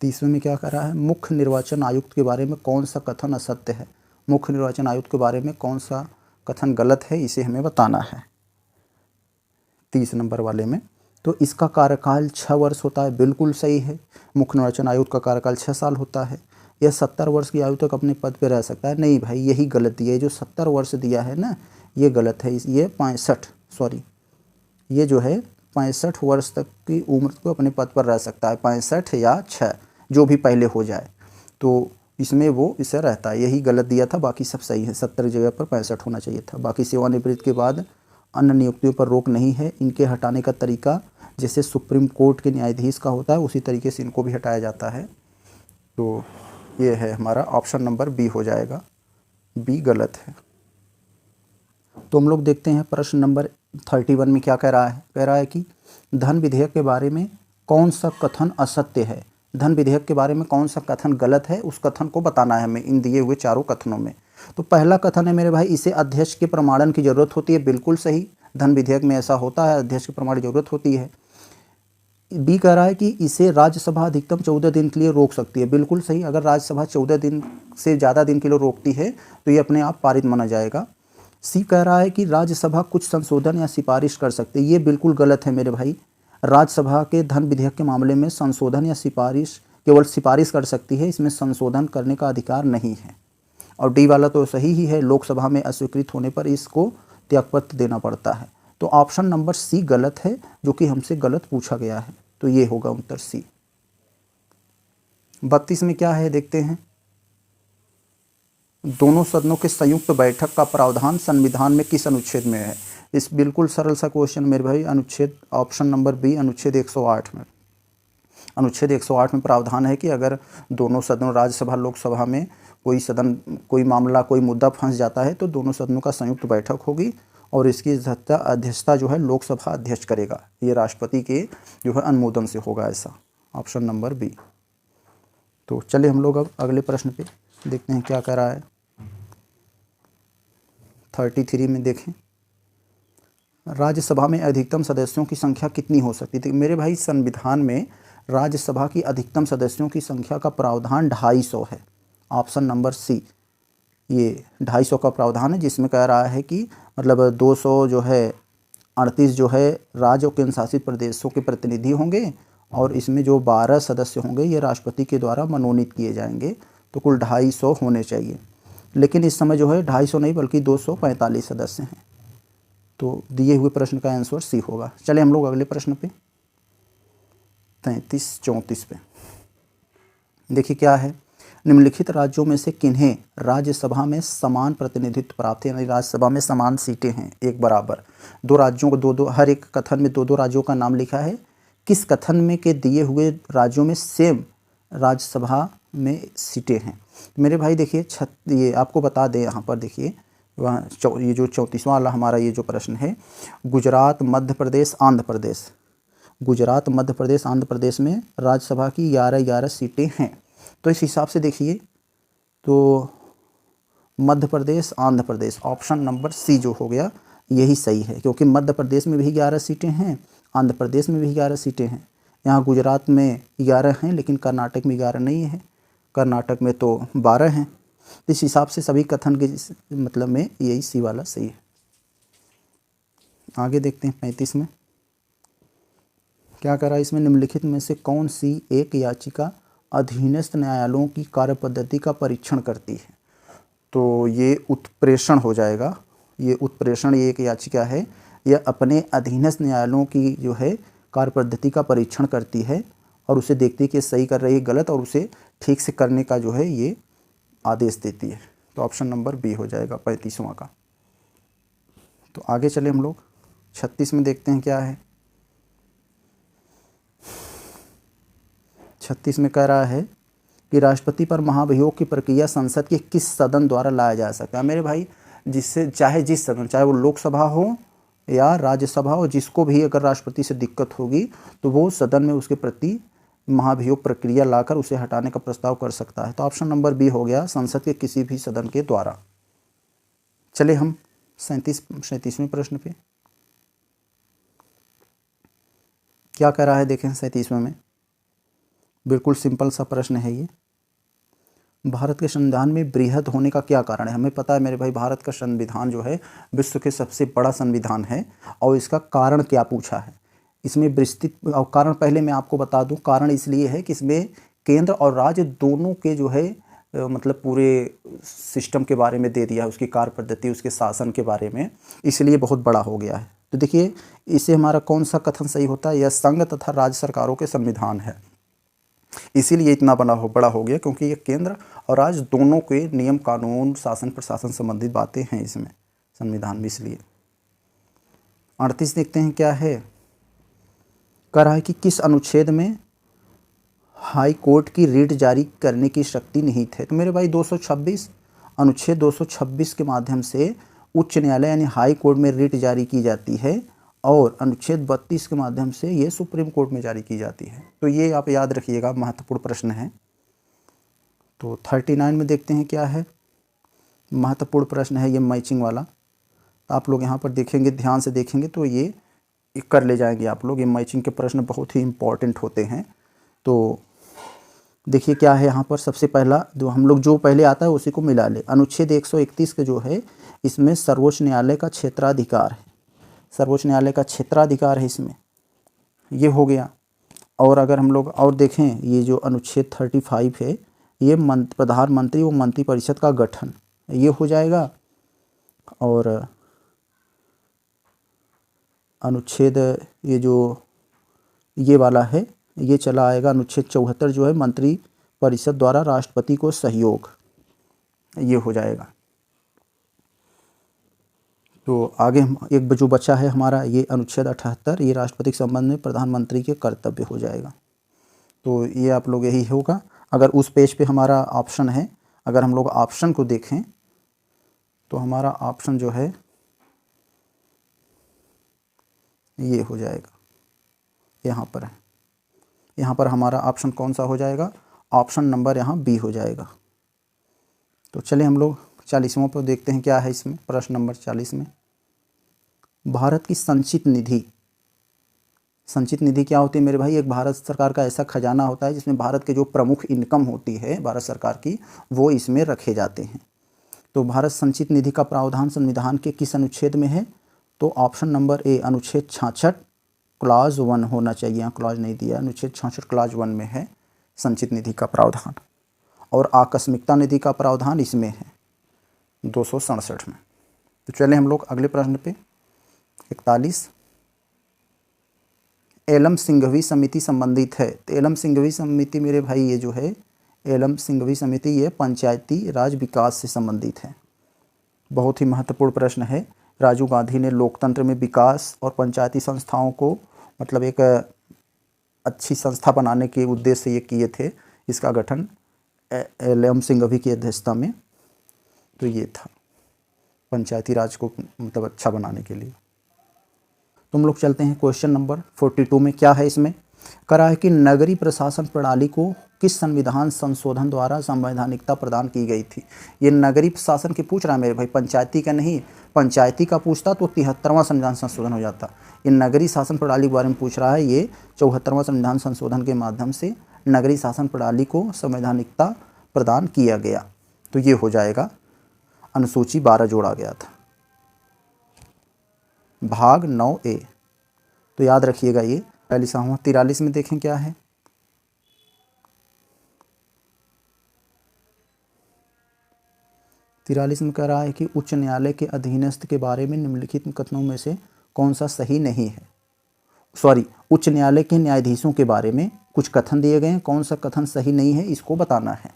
S1: 30वें में क्या कर रहा है, मुख्य निर्वाचन आयुक्त के बारे में कौन सा कथन असत्य है। मुख्य निर्वाचन आयुक्त के बारे में कौन सा कथन गलत है, इसे हमें बताना है 30 नंबर वाले में। तो इसका कार्यकाल 6 वर्ष होता है, बिल्कुल सही है। मुख्य निर्वाचन आयुक्त का कार्यकाल 6 साल होता है। यह 70 वर्ष की आयु तक अपने पद पर रह सकता है। नहीं भाई, यही गलत दिया है, जो 70 वर्ष दिया है ना, ये गलत है। ये 65 ये जो है 65 वर्ष तक की उम्र को अपने पद पर रह सकता है, 65 या 6 जो भी पहले हो जाए, तो इसमें वो इसे रहता है। यही गलत दिया था, बाकी सब सही है। 70 जगह पर 65 होना चाहिए था। बाकी सेवानिवृत्ति के बाद अन्य नियुक्तियों पर रोक नहीं है। इनके हटाने का तरीका जैसे सुप्रीम कोर्ट के न्यायाधीश का होता है, उसी तरीके से इनको भी हटाया जाता है। तो ये है हमारा ऑप्शन नंबर बी हो जाएगा, बी गलत है। तो हम लोग देखते हैं प्रश्न नंबर 31 में क्या कह रहा है। कह रहा है कि धन विधेयक के बारे में कौन सा कथन असत्य है। धन विधेयक के बारे में कौन सा कथन गलत है, उस कथन को बताना है हमें इन दिए हुए चारों कथनों में। तो पहला कथन है मेरे भाई, इसे अध्यक्ष के प्रमाणन की जरूरत होती है। बिल्कुल सही, धन विधेयक में ऐसा होता है, अध्यक्ष के प्रमाण की जरूरत होती है। बी कह रहा है कि इसे राज्यसभा अधिकतम 14 दिन के लिए रोक सकती है। बिल्कुल सही, अगर राज्यसभा 14 दिन से ज़्यादा दिन के लिए रोकती है तो ये अपने आप पारित माना जाएगा। सी कह रहा है कि राज्यसभा कुछ संशोधन या सिफारिश कर सकती है। ये बिल्कुल गलत है मेरे भाई। राज्यसभा के धन विधेयक के मामले में संशोधन या सिफारिश केवल सिफारिश कर सकती है, इसमें संशोधन करने का अधिकार नहीं है। और डी वाला तो सही ही है, लोकसभा में अस्वीकृत होने पर इसको त्यागपत्र देना पड़ता है। तो ऑप्शन नंबर सी गलत है, जो कि हमसे गलत पूछा गया है। तो ये होगा उत्तर सी। 32 में क्या है देखते हैं। दोनों सदनों के संयुक्त बैठक का प्रावधान संविधान में किस अनुच्छेद में है। इस बिल्कुल सरल सा क्वेश्चन मेरे भाई, अनुच्छेद ऑप्शन नंबर बी, अनुच्छेद 108 में। अनुच्छेद 108 में प्रावधान है कि अगर दोनों सदनों राज्यसभा लोकसभा में कोई मामला कोई मुद्दा फंस जाता है तो दोनों सदनों का संयुक्त बैठक होगी और इसकी अध्यक्षता जो है लोकसभा अध्यक्ष करेगा। ये राष्ट्रपति के जो है अनुमोदन से होगा ऐसा। Option number B. तो चलिए हम लोग अब अगले प्रश्न पे देखते हैं क्या कह रहा है। 33 में देखें, राज्यसभा में अधिकतम सदस्यों की संख्या कितनी हो सकती थी। मेरे भाई संविधान में राज्यसभा की अधिकतम सदस्यों की संख्या का प्रावधान 250 है। ऑप्शन नंबर सी, ये 250 का प्रावधान है, जिसमें कह रहा है कि मतलब 200 जो है 38 जो है राज्य और केंद्र शासित प्रदेशों के प्रतिनिधि होंगे और इसमें जो 12 सदस्य होंगे ये राष्ट्रपति के द्वारा मनोनीत किए जाएंगे। तो कुल 250 होने चाहिए, लेकिन इस समय जो है 250 नहीं बल्कि 245 सदस्य हैं। तो दिए हुए प्रश्न का आंसर सी होगा। चले हम लोग अगले प्रश्न पे 33-34 पे देखिए क्या है। निम्नलिखित राज्यों में से किन्हें राज्यसभा में समान प्रतिनिधित्व प्राप्त है। यानी राज्यसभा में समान सीटें हैं एक बराबर। 2 राज्यों को 2-2, हर एक कथन में 2-2 राज्यों का नाम लिखा है। किस कथन में के दिए हुए राज्यों में सेम राज्यसभा में सीटें हैं। मेरे भाई देखिए ये आपको बता दें, यहाँ पर देखिए वहाँ ये जो 34वां वाला हमारा ये जो प्रश्न है, गुजरात मध्य प्रदेश आंध्र प्रदेश, गुजरात मध्य प्रदेश आंध्र प्रदेश में राज्यसभा की 11 सीटें हैं। तो इस हिसाब से देखिए तो Madhya Pradesh Andhra Pradesh, option number C जो हो गया यही सही है, क्योंकि मध्य प्रदेश में भी 11 सीटें हैं, आंध्र प्रदेश में भी 11 सीटें हैं। यहाँ गुजरात में 11 हैं लेकिन कर्नाटक में 11 नहीं है, कर्नाटक में तो 12 हैं। इस हिसाब से सभी कथन के मतलब में यही सी वाला सही है। आगे देखते हैं 35 में क्या करा इसमें, निम्नलिखित में से कौन सी एक याचिका अधीनस्थ न्यायालयों की कार्यपद्धति का परीक्षण करती है। तो ये उत्प्रेषण हो जाएगा, ये उत्प्रेषण ये एक याचिका है, यह अपने अधीनस्थ न्यायालयों की जो है कार्यपद्धति का परीक्षण करती है और उसे देखती है कि सही कर रही है गलत, और उसे ठीक से करने का जो है ये आदेश देती है। तो ऑप्शन नंबर बी हो जाएगा 35वां का। तो आगे चले हम लोग 36 में देखते हैं क्या है। 36 में कह रहा है कि राष्ट्रपति पर महाभियोग की प्रक्रिया संसद के किस सदन द्वारा लाया जा सकता है। मेरे भाई जिससे चाहे जिस सदन, चाहे वो लोकसभा हो या राज्यसभा हो, जिसको भी अगर राष्ट्रपति से दिक्कत होगी तो वो सदन में उसके प्रति महाभियोग प्रक्रिया लाकर उसे हटाने का प्रस्ताव कर सकता है। तो ऑप्शन नंबर बी हो गया, संसद के किसी भी सदन के द्वारा। चले हम 37वें प्रश्न पे क्या कह रहा है, देखें 37वें में बिल्कुल सिंपल सा प्रश्न है ये। भारत के संविधान में बृहद होने का क्या कारण है। हमें पता है मेरे भाई भारत का संविधान जो है विश्व के सबसे बड़ा संविधान है, और इसका कारण क्या पूछा है। इसमें विस्तृत और कारण पहले मैं आपको बता दूं, कारण इसलिए है कि इसमें केंद्र और राज्य दोनों के जो है मतलब पूरे सिस्टम के बारे में दे दिया है, उसकी कार्य पद्धति, उसके शासन के बारे में, इसलिए बहुत बड़ा हो गया है। तो देखिए इससे हमारा कौन सा कथन सही होता है, यह संघ तथा राज्य सरकारों के संविधान है, इसीलिए इतना बड़ा हो गया, क्योंकि ये केंद्र और राज्य दोनों के नियम कानून शासन प्रशासन संबंधित बातें हैं इसमें संविधान में, इसलिए। 38 देखते हैं क्या है, कह रहा है कि किस अनुच्छेद में हाई कोर्ट की रिट जारी करने की शक्ति निहित है। तो मेरे भाई 226 अनुच्छेद 226 के माध्यम से उच्च न्यायालय यानी हाई कोर्ट में रिट जारी की जाती है, और अनुच्छेद 32 के माध्यम से ये सुप्रीम कोर्ट में जारी की जाती है। तो ये आप याद रखिएगा, महत्वपूर्ण प्रश्न है। तो 39 में देखते हैं क्या है, महत्वपूर्ण प्रश्न है ये मैचिंग वाला। आप लोग यहाँ पर देखेंगे, ध्यान से देखेंगे तो ये कर ले जाएंगे आप लोग। ये मैचिंग के प्रश्न बहुत ही इंपॉर्टेंट होते हैं। तो देखिए क्या है यहाँ पर, सबसे पहला जो हम लोग जो पहले आता है उसी को मिला ले। अनुच्छेद 131 के जो है इसमें सर्वोच्च न्यायालय का क्षेत्राधिकार है, सर्वोच्च न्यायालय का क्षेत्राधिकार है इसमें, ये हो गया। और अगर हम लोग और देखें, ये जो अनुच्छेद 35 है ये प्रधानमंत्री व मंत्रिपरिषद का गठन, ये हो जाएगा। और अनुच्छेद ये जो ये वाला है ये चला आएगा, अनुच्छेद 74 जो है मंत्री परिषद द्वारा राष्ट्रपति को सहयोग, ये हो जाएगा। तो आगे हम एक जो बचा है हमारा ये अनुच्छेद 78, ये राष्ट्रपति के संबंध में प्रधानमंत्री के कर्तव्य हो जाएगा। तो ये आप लोग यही होगा। अगर उस पेज पे हमारा ऑप्शन है, अगर हम लोग ऑप्शन को देखें तो हमारा ऑप्शन जो है ये हो जाएगा, यहाँ पर है। यहाँ पर हमारा ऑप्शन कौन सा हो जाएगा, ऑप्शन नंबर यहाँ बी हो जाएगा। तो चलिए हम लोग 40वां पर देखते हैं क्या है इसमें, प्रश्न नंबर 40 में। भारत की संचित निधि, संचित निधि क्या होती है मेरे भाई, एक भारत सरकार का ऐसा खजाना होता है जिसमें भारत के जो प्रमुख इनकम होती है भारत सरकार की, वो इसमें रखे जाते हैं। तो भारत संचित निधि का प्रावधान संविधान के किस अनुच्छेद में है, तो ऑप्शन नंबर ए अनुच्छेद 66 क्लॉज 1 होना चाहिए, यहाँ क्लॉज नहीं दिया, अनुच्छेद 66 क्लॉज 1 में है संचित निधि का प्रावधान। और आकस्मिकता निधि का प्रावधान इसमें है 267 में। तो चले हम लोग अगले प्रश्न पे 41। एलम सिंघवी समिति संबंधित है। तो एलम सिंघवी समिति मेरे भाई ये जो है एलम सिंघवी समिति ये पंचायती राज विकास से संबंधित है। बहुत ही महत्वपूर्ण प्रश्न है। राजीव गांधी ने लोकतंत्र में विकास और पंचायती संस्थाओं को मतलब एक अच्छी संस्था बनाने के उद्देश्य से ये किए थे, इसका गठन एलम सिंघवी की अध्यक्षता में। तो ये था। पंचायती राज को मतलब अच्छा बनाने के लिए। तुम लोग चलते हैं क्वेश्चन नंबर 42 में। क्या है इसमें? करा है कि नगरीय प्रशासन प्रणाली को किस संविधान संशोधन द्वारा संवैधानिकता प्रदान की गई थी। ये नगरीय प्रशासन की पूछ रहा है मेरे भाई, पंचायती का नहीं। पंचायती का पूछता तो 73वां संविधान संशोधन हो जाता। ये नगरीय शासन प्रणाली के बारे में पूछ रहा है। ये 74वां संविधान संशोधन के माध्यम से नगरीय शासन प्रणाली को संवैधानिकता प्रदान किया गया। तो ये हो जाएगा अनुसूची 12 जोड़ा गया था, भाग 9A। तो याद रखिएगा ये 43 में देखें क्या है। तिरालीस में कह रहा है कि उच्च न्यायालय के अधीनस्थ के बारे में निम्नलिखित कथनों में से कौन सा सही नहीं है। उच्च न्यायालय के न्यायाधीशों के बारे में कुछ कथन दिए गए हैं, कौन सा कथन सही नहीं है इसको बताना है।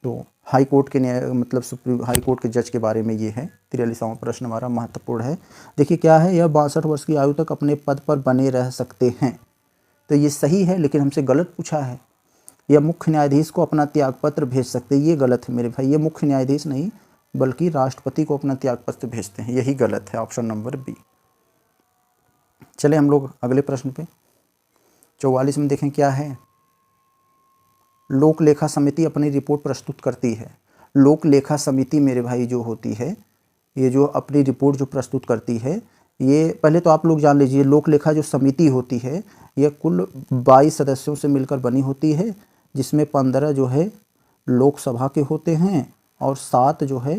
S1: तो हाई कोर्ट के हाई कोर्ट के जज के बारे में ये है। 43वां प्रश्न हमारा महत्वपूर्ण है। देखिए क्या है, यह 62 वर्ष की आयु तक अपने पद पर बने रह सकते हैं। तो ये सही है, लेकिन हमसे गलत पूछा है। यह मुख्य न्यायाधीश को अपना त्यागपत्र भेज सकते हैं, ये गलत है मेरे भाई। ये मुख्य न्यायाधीश नहीं बल्कि राष्ट्रपति को अपना त्यागपत्र भेजते हैं, यही गलत है, ऑप्शन नंबर बी। चले हम लोग अगले प्रश्न पे। 44 में देखें क्या है। लोक लेखा समिति अपनी रिपोर्ट प्रस्तुत करती है। लोक लेखा समिति मेरे भाई जो होती है, ये जो अपनी रिपोर्ट जो प्रस्तुत करती है, ये पहले तो आप लोग जान लीजिए, लोक लेखा जो समिति होती है यह कुल 22 सदस्यों से मिलकर बनी होती है, जिसमें 15 जो है लोकसभा के होते हैं और 7 जो है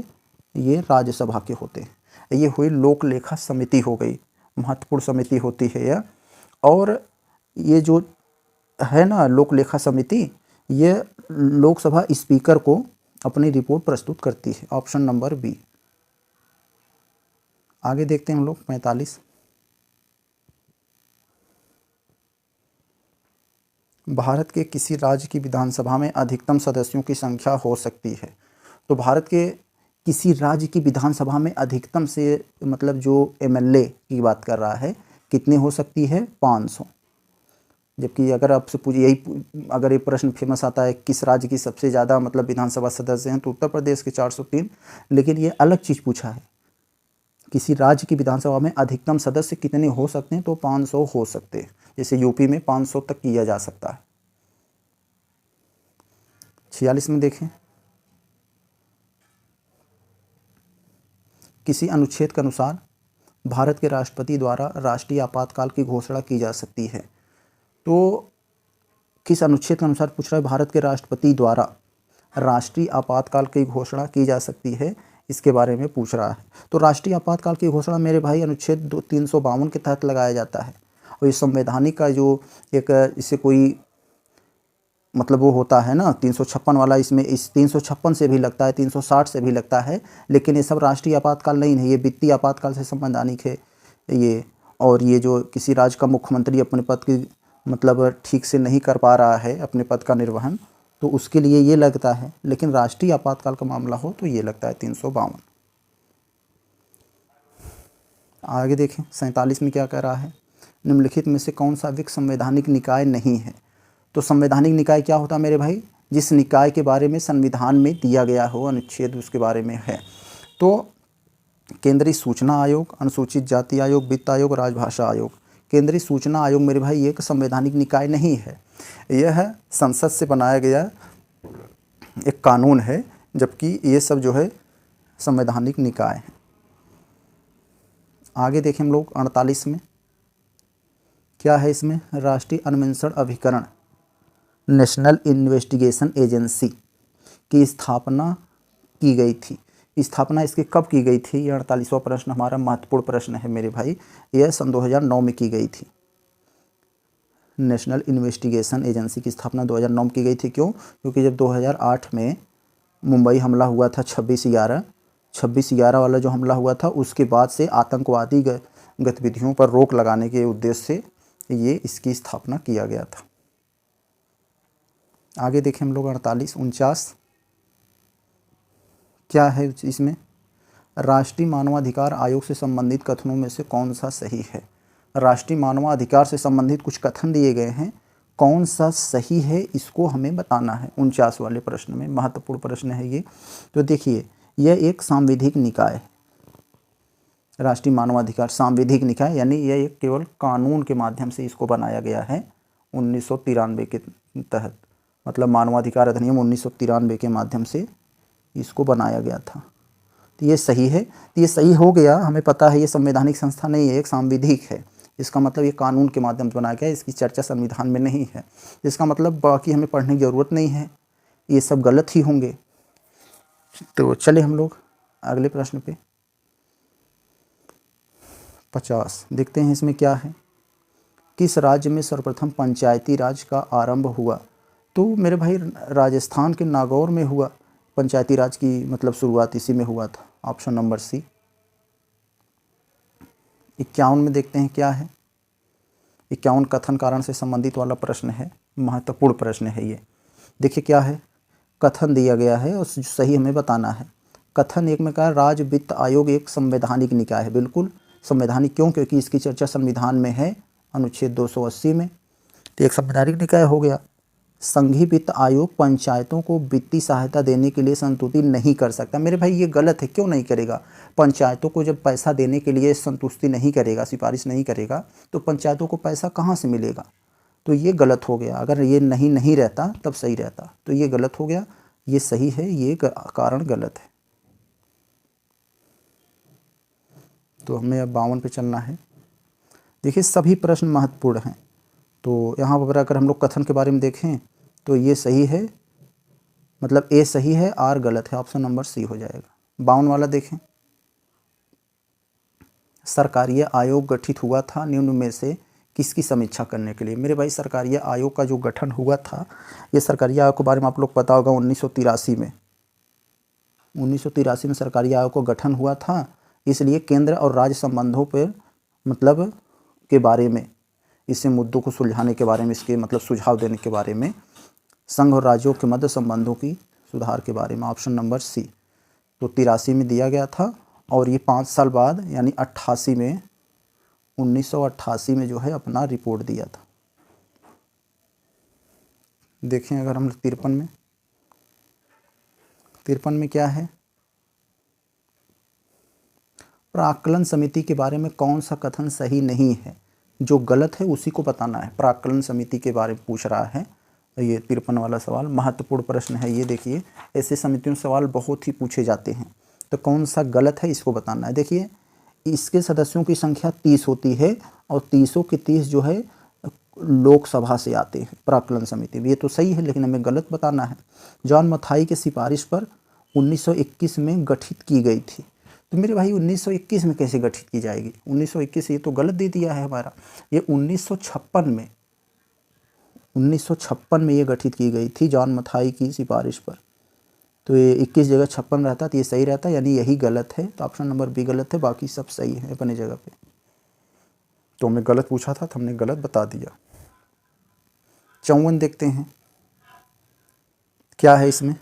S1: ये राज्यसभा के होते हैं। ये हुई लोक लेखा समिति हो गई, महत्वपूर्ण समिति होती है यह। और ये जो है ना लोक लेखा समिति, ये लोकसभा स्पीकर को अपनी रिपोर्ट प्रस्तुत करती है, ऑप्शन नंबर बी। आगे देखते हैं हम लोग 45। भारत के किसी राज्य की विधानसभा में अधिकतम सदस्यों की संख्या हो सकती है। तो भारत के किसी राज्य की विधानसभा में अधिकतम से मतलब जो एमएलए की बात कर रहा है, कितनी हो सकती है? 500। जबकि अगर आपसे अगर ये प्रश्न फेमस आता है किस राज्य की सबसे ज़्यादा मतलब विधानसभा सदस्य हैं, तो उत्तर प्रदेश के 403। लेकिन ये अलग चीज़ पूछा है, किसी राज्य की विधानसभा में अधिकतम सदस्य कितने हो सकते हैं, तो 500 हो सकते हैं। जैसे यूपी में 500 तक किया जा सकता है। 46 में देखें, किसी अनुच्छेद के अनुसार भारत के राष्ट्रपति द्वारा राष्ट्रीय आपातकाल की घोषणा की जा सकती है। तो किस अनुच्छेद के अनुसार पूछ रहा है? भारत के राष्ट्रपति द्वारा राष्ट्रीय आपातकाल की घोषणा की जा सकती है, इसके बारे में पूछ रहा है। तो राष्ट्रीय आपातकाल की घोषणा मेरे भाई अनुच्छेद 352 के तहत लगाया जाता है। और ये संवैधानिक का जो एक इससे कोई मतलब वो होता है ना 356 वाला, इसमें इस 356 से भी लगता है, 360 से भी लगता है। लेकिन ये सब राष्ट्रीय आपातकाल नहीं है, ये वित्तीय आपातकाल से संवैधानिक है ये। और ये जो किसी राज्य का मुख्यमंत्री अपने पद की मतलब ठीक से नहीं कर पा रहा है अपने पद का निर्वहन, तो उसके लिए ये लगता है। लेकिन राष्ट्रीय आपातकाल का मामला हो तो ये लगता है 352। आगे देखें 47 में क्या कह रहा है। निम्नलिखित में से कौन सा विक संवैधानिक निकाय नहीं है। तो संवैधानिक निकाय क्या होता है मेरे भाई? जिस निकाय के बारे में संविधान में दिया गया हो अनुच्छेद उसके बारे में है। तो केंद्रीय सूचना आयोग, अनुसूचित जाति आयोग, वित्त आयोग, राजभाषा आयोग। केंद्रीय सूचना आयोग मेरे भाई एक संवैधानिक निकाय नहीं है, यह संसद से बनाया गया एक कानून है, जबकि ये सब जो है संवैधानिक निकाय है। आगे देखें हम लोग 48 में क्या है। इसमें राष्ट्रीय अन्वेषण अभिकरण नेशनल इन्वेस्टिगेशन एजेंसी की स्थापना की गई थी। स्थापना इसकी कब की गई थी? ये 48वां प्रश्न हमारा महत्वपूर्ण प्रश्न है मेरे भाई। यह सन 2009 में की गई थी। नेशनल इन्वेस्टिगेशन एजेंसी की स्थापना 2009 में की गई थी। क्यों? क्योंकि जब 2008 में मुंबई हमला हुआ था 26/11 वाला जो हमला हुआ था, उसके बाद से आतंकवादी गतिविधियों पर रोक लगाने के उद्देश्य से ये इसकी स्थापना किया गया था। आगे देखें हम लोग 48-49 क्या है इसमें। राष्ट्रीय मानवाधिकार आयोग से संबंधित कथनों में से कौन सा सही है। राष्ट्रीय मानवाधिकार से संबंधित कुछ कथन दिए गए हैं, कौन सा सही है इसको हमें बताना है। 49 वाले प्रश्न में महत्वपूर्ण प्रश्न है ये। तो देखिए, यह एक सांविधिक निकाय है। राष्ट्रीय मानवाधिकार सांविधिक निकाय, यानी यह एक केवल कानून के माध्यम से इसको बनाया गया है 1993 के तहत, मतलब मानवाधिकार अधिनियम 1993 के माध्यम से इसको बनाया गया था। तो ये सही है, तो ये सही हो गया। हमें पता है ये संवैधानिक संस्था नहीं है, एक सांविधिक है। इसका मतलब ये कानून के माध्यम से बनाया गया है, इसकी चर्चा संविधान में नहीं है। इसका मतलब बाकी हमें पढ़ने की ज़रूरत नहीं है, ये सब गलत ही होंगे। तो चले हम लोग अगले प्रश्न पे 50 देखते हैं, इसमें क्या है। किस राज्य में सर्वप्रथम पंचायती राज का आरंभ हुआ? तो मेरे भाई राजस्थान के नागौर में हुआ पंचायती राज की मतलब शुरुआत इसी में हुआ था। Option number C. 51 में देखते हैं क्या है। 51 कथन कारण से संबंधित वाला प्रश्न है, महत्वपूर्ण प्रश्न है ये। देखिए क्या है, कथन दिया गया है और सही हमें बताना है। कथन एक में कहा राज्य वित्त आयोग एक संवैधानिक निकाय है। बिल्कुल संवैधानिक, क्यों? क्योंकि इसकी चर्चा संविधान में है अनुच्छेद 280 में, तो एक संवैधानिक निकाय हो गया। संघीय वित्त आयोग पंचायतों को वित्तीय सहायता देने के लिए संतुष्टि नहीं कर सकता। मेरे भाई ये गलत है, क्यों नहीं करेगा? पंचायतों को जब पैसा देने के लिए संतुष्टि नहीं करेगा, सिफारिश नहीं करेगा, तो पंचायतों को पैसा कहाँ से मिलेगा? तो ये गलत हो गया। अगर ये नहीं रहता तब सही रहता, तो ये गलत हो गया। ये सही है, ये कारण गलत है। तो हमें अब 52 पे चलना है। देखिए सभी प्रश्न महत्वपूर्ण हैं। तो यहाँ पर अगर हम लोग कथन के बारे में देखें तो ये सही है, मतलब ए सही है, आर गलत है, ऑप्शन नंबर सी हो जाएगा। 52 वाला देखें, सरकारीय आयोग गठित हुआ था निम्न में से किसकी समीक्षा करने के लिए? मेरे भाई सरकारीय आयोग का जो गठन हुआ था, ये सरकारीय आयोग के बारे में आप लोग पता होगा 1983 में। 1983 में सरकारीय आयोग का गठन हुआ था, इसलिए केंद्र और राज्य संबंधों पर मतलब के बारे में, इससे मुद्दों को सुलझाने के बारे में, इसके मतलब सुझाव देने के बारे में, संघ और राज्यों के मध्य संबंधों की सुधार के बारे में, ऑप्शन नंबर सी। तो 83 में दिया गया था और ये 5 साल बाद यानी 88 में 1988 में जो है अपना रिपोर्ट दिया था। देखें अगर हम 53 में क्या है, प्राक्कलन समिति के बारे में कौन सा कथन सही नहीं है? जो गलत है उसी को बताना है। प्राक्कलन समिति के बारे में पूछ रहा है, ये 53 वाला सवाल महत्वपूर्ण प्रश्न है। ये देखिए ऐसे समितियों सवाल बहुत ही पूछे जाते हैं, तो कौन सा गलत है इसको बताना है। देखिए इसके सदस्यों की संख्या 30 होती है और 30 के 30 जो है लोकसभा से आते हैं प्राक्कलन समिति में, ये तो सही है, लेकिन हमें गलत बताना है। जॉन मथाई के सिफारिश पर 1921 में गठित की गई थी। तो मेरे भाई 1921 में कैसे गठित की जाएगी? 1921 ये तो गलत दे दिया है हमारा। ये 1956 में ये गठित की गई थी जॉन मथाई की सिफारिश पर। तो ये 21 जगह 56 रहता तो ये सही रहता, यानी यही गलत है। तो ऑप्शन नंबर बी गलत है, बाकी सब सही है अपने जगह पे। तो हमने गलत पूछा था तो हमने गलत बता दिया। 54 देखते हैं क्या है इसमें।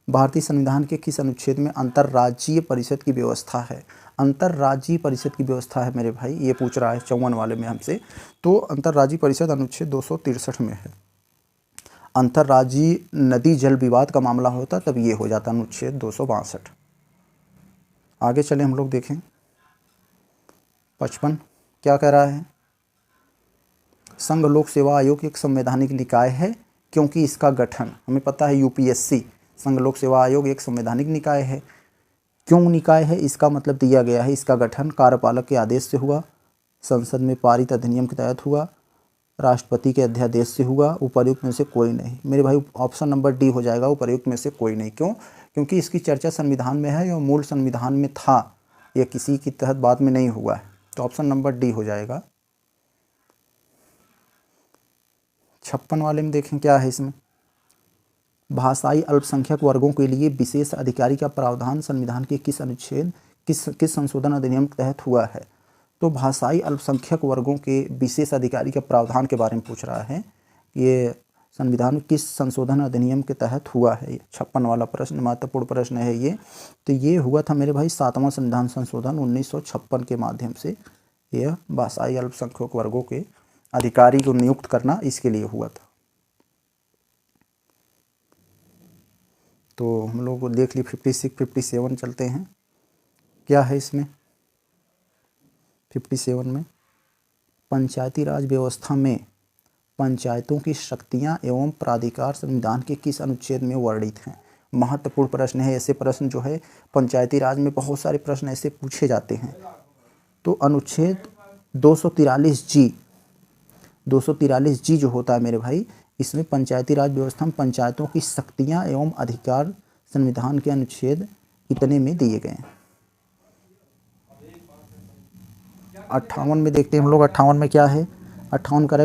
S1: भारतीय संविधान के किस अनुच्छेद में अंतर्राज्यीय परिषद की व्यवस्था है? अंतर्राज्यीय परिषद की व्यवस्था है मेरे भाई, ये पूछ रहा है 54 वाले में हमसे। तो अंतर्राज्यीय परिषद अनुच्छेद 263 में है। अंतर्राज्यीय नदी जल विवाद का मामला होता तब ये हो जाता अनुच्छेद 262। आगे चले हम लोग देखें 55 क्या कह रहा है। संघ लोक सेवा आयोग एक संवैधानिक निकाय है क्योंकि इसका गठन, हमें पता है यूपीएससी, संघ लोक सेवा आयोग एक संवैधानिक निकाय है। क्यों निकाय है? इसका मतलब दिया गया है, इसका गठन कार्यपालक के आदेश से हुआ, संसद में पारित अधिनियम के तहत हुआ, राष्ट्रपति के अध्यादेश से हुआ, उपर्युक्त में से कोई नहीं। मेरे भाई ऑप्शन नंबर डी हो जाएगा, उपर्युक्त में से कोई नहीं। क्यों? क्योंकि इसकी चर्चा संविधान में है और मूल संविधान में था, यह किसी के तहत बाद में नहीं हुआ है। तो ऑप्शन नंबर डी हो जाएगा। 56 वाले में देखें क्या है इसमें। भाषाई अल्पसंख्यक वर्गों के लिए विशेष अधिकारी का प्रावधान संविधान के किस अनुच्छेद किस संशोधन अधिनियम के तहत हुआ है? तो भाषाई अल्पसंख्यक वर्गों के विशेष अधिकारी के प्रावधान के बारे में पूछ रहा है। ये संविधान किस संशोधन अधिनियम के तहत हुआ है? 56 वाला प्रश्न महत्वपूर्ण प्रश्न है ये। तो ये हुआ था मेरे भाई 7वां संविधान संशोधन 1956 के माध्यम से, यह भाषाई अल्पसंख्यक वर्गों के अधिकारी को नियुक्त करना इसके लिए हुआ था। तो हम लोग देख लिए 56 57 चलते हैं क्या है इसमें। 57 में पंचायती राज व्यवस्था में पंचायतों की शक्तियां एवं प्राधिकार संविधान के किस अनुच्छेद में वर्णित हैं? महत्वपूर्ण प्रश्न है। ऐसे प्रश्न जो है पंचायती राज में बहुत सारे प्रश्न ऐसे पूछे जाते हैं। तो अनुच्छेद 243 जी जो होता है मेरे भाई, इसमें पंचायती राज व्यवस्था में पंचायतों की शक्तियां एवं अधिकार संविधान के अनुच्छेद कितने में दिए गए हैं? 58 में देखते हैं हम लोग। 58 में क्या है? 58 का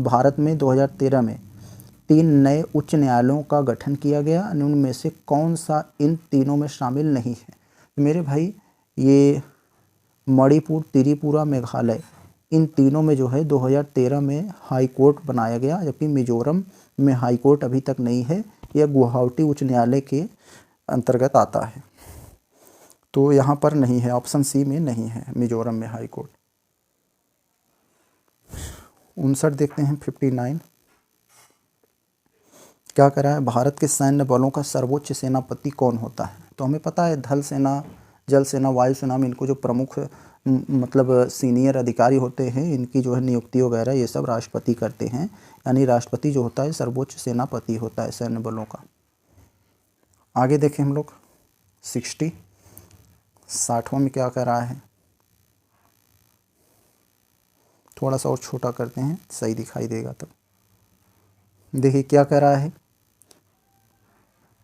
S1: भारत में 2013 में 3 नए उच्च न्यायालयों का गठन किया गया। उनमें से कौन सा इन तीनों में शामिल नहीं है? मेरे भाई ये मणिपुर, त्रिपुरा, मेघालय, इन तीनों में जो है 2013 में हाई कोर्ट बनाया गया, जबकि मिजोरम में हाई कोर्ट अभी तक नहीं है। यह गुवाहाटी उच्च न्यायालय के अंतर्गत आता है, तो यहाँ पर नहीं है, ऑप्शन सी में नहीं है मिजोरम में हाई कोर्ट। 59 देखते हैं 59 क्या कह रहा है? भारत के सैन्य बलों का सर्वोच्च सेनापति कौन होता है? तो हमें पता है थल सेना, जल सेना, वायु सेना में इनको जो प्रमुख मतलब सीनियर अधिकारी होते हैं, इनकी जो है नियुक्ति वगैरह ये सब राष्ट्रपति करते हैं। यानी राष्ट्रपति जो होता है सर्वोच्च सेनापति होता है सैन्य बलों का। आगे देखें हम लोग 60वां में क्या कह रहा है? थोड़ा सा और छोटा करते हैं, सही दिखाई देगा तब। देखिए क्या कह रहा है?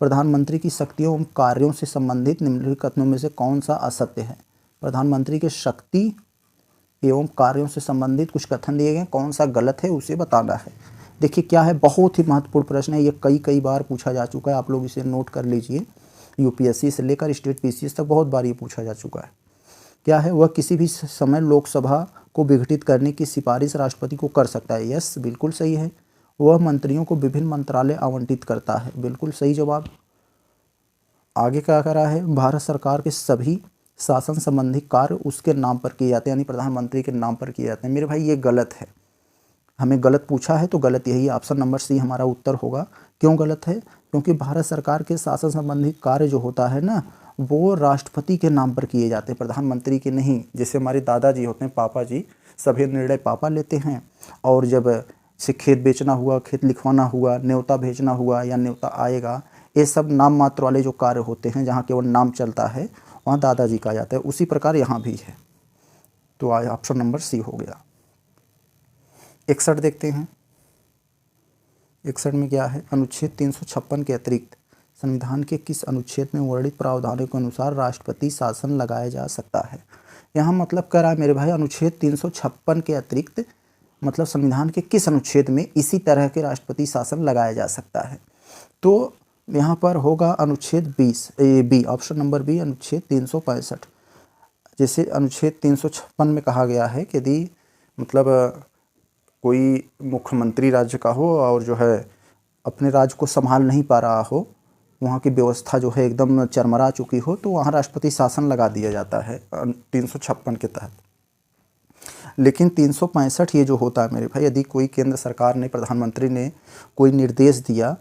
S1: प्रधानमंत्री की शक्तियों एवं कार्यों से संबंधित निम्नलिखित कथनों में से कौन सा असत्य है? प्रधानमंत्री के शक्ति एवं कार्यों से संबंधित कुछ कथन दिए गए, कौन सा गलत है उसे बताना है। देखिए क्या है, बहुत ही महत्वपूर्ण प्रश्न है, ये कई बार पूछा जा चुका है, आप लोग इसे नोट कर लीजिए। यूपीएससी से लेकर स्टेट पीसीएस तक बहुत बार ये पूछा जा चुका है। क्या है? वह किसी भी समय लोकसभा को विघटित करने की सिफारिश राष्ट्रपति को कर सकता है। यस, बिल्कुल सही है। वह मंत्रियों को विभिन्न मंत्रालय आवंटित करता है। बिल्कुल सही जवाब। आगे क्या कर रहा है? भारत सरकार के सभी शासन संबंधी कार्य उसके नाम पर किए जाते हैं, यानी प्रधानमंत्री के नाम पर किए जाते हैं। मेरे भाई ये गलत है, हमें गलत पूछा है तो गलत यही है। ऑप्शन नंबर सी हमारा उत्तर होगा। क्यों गलत है? क्योंकि भारत सरकार के शासन संबंधी कार्य जो होता है ना, वो राष्ट्रपति के नाम पर किए जाते हैं, प्रधानमंत्री के नहीं। जैसे हमारे दादाजी होते हैं, पापा जी, सभी निर्णय पापा लेते हैं। और जब से खेत बेचना हुआ, खेत लिखवाना हुआ, न्योता भेजना हुआ या न्योता आएगा, ये सब नाम मात्र वाले जो कार्य होते हैं, जहाँ केवल नाम चलता है, वहाँ दादाजी का जाता है। उसी प्रकार यहाँ भी है, तो ऑप्शन नंबर सी हो गया। 61 देखते हैं। 61 में क्या है? अनुच्छेद 356 के अतिरिक्त संविधान के किस अनुच्छेद में वर्णित प्रावधानों के अनुसार राष्ट्रपति शासन लगाया जा सकता है? यहाँ मतलब कह रहा है मेरे भाई, अनुच्छेद 356 के अतिरिक्त मतलब संविधान के किस अनुच्छेद में इसी तरह के राष्ट्रपति शासन लगाया जा सकता है? तो यहाँ पर होगा अनुच्छेद 20 बी, ऑप्शन नंबर बी, अनुच्छेद 365। जैसे अनुच्छेद 356 में कहा गया है कि यदि मतलब कोई मुख्यमंत्री राज्य का हो और जो है अपने राज्य को संभाल नहीं पा रहा हो, वहाँ की व्यवस्था जो है एकदम चरमरा चुकी हो, तो वहाँ राष्ट्रपति शासन लगा दिया जाता है 356 के तहत। लेकिन 365 ये जो होता है मेरे भाई, यदि कोई केंद्र सरकार ने, प्रधानमंत्री ने कोई निर्देश दिया,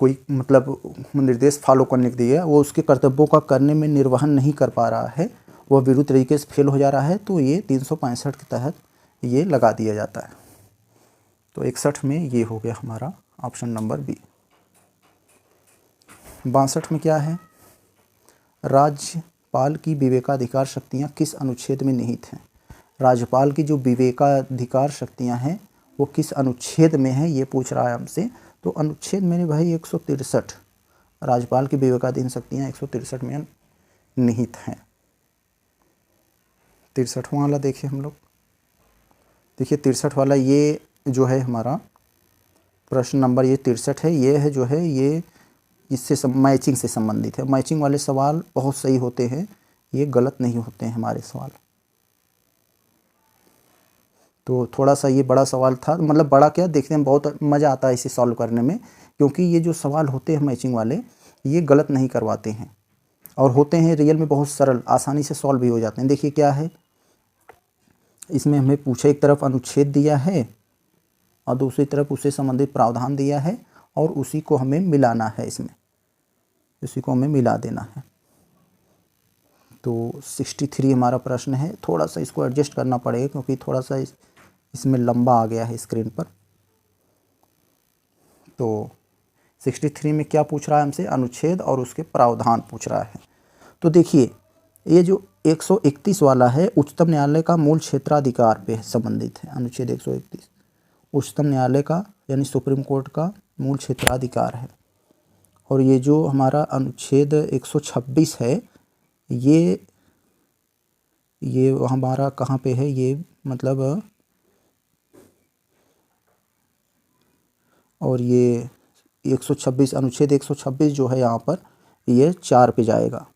S1: कोई मतलब निर्देश फॉलो करने के दिया, वो उसके कर्तव्यों का करने में निर्वहन नहीं कर पा रहा है, वह विरुद्ध तरीके से फेल हो जा रहा है, तो ये 365 के तहत ये लगा दिया जाता है। तो 61 में ये हो गया हमारा ऑप्शन नंबर बी। 62 में क्या है? राज्यपाल की विवेकाधिकार शक्तियाँ किस अनुच्छेद में निहित हैं? राज्यपाल की जो विवेकाधिकार शक्तियाँ हैं वो किस अनुच्छेद में है, ये पूछ रहा है हमसे। तो अनुच्छेद मेरे भाई 163, राज्यपाल की विवेकाधीन शक्तियाँ 163 में निहित हैं। 63वां वाला देखिए हम लोग। देखिए 63 वाला ये जो है हमारा प्रश्न नंबर ये 63 है। ये है जो है ये इससे मैचिंग से संबंधित है। मैचिंग वाले सवाल बहुत सही होते हैं, ये गलत नहीं होते हैं हमारे सवाल। तो थोड़ा सा ये बड़ा सवाल था, मतलब बड़ा क्या, देखने में बहुत मज़ा आता है इसे सॉल्व करने में, क्योंकि ये जो सवाल होते हैं मैचिंग वाले, ये गलत नहीं करवाते हैं और होते हैं रियल में बहुत सरल, आसानी से सॉल्व भी हो जाते हैं। देखिए क्या है इसमें, हमें पूछा, एक तरफ अनुच्छेद दिया है और दूसरी तरफ उससे संबंधित प्रावधान दिया है और उसी को हमें मिलाना है, इसमें उसी को हमें मिला देना है। तो 63 हमारा प्रश्न है। थोड़ा सा इसको एडजस्ट करना पड़ेगा क्योंकि थोड़ा सा इसमें लंबा आ गया है स्क्रीन पर। तो 63 में क्या पूछ रहा है हमसे, अनुच्छेद और उसके प्रावधान पूछ रहा है। तो देखिए ये जो 131 वाला है उच्चतम न्यायालय का मूल क्षेत्राधिकार पे संबंधित है। अनुच्छेद 131 उच्चतम न्यायालय का यानी सुप्रीम कोर्ट का मूल क्षेत्राधिकार है। और ये जो हमारा अनुच्छेद 126 है ये हमारा कहाँ पे है, ये मतलब और ये 126 अनुच्छेद 126 जो है यहाँ पर ये 4 पे जाएगा,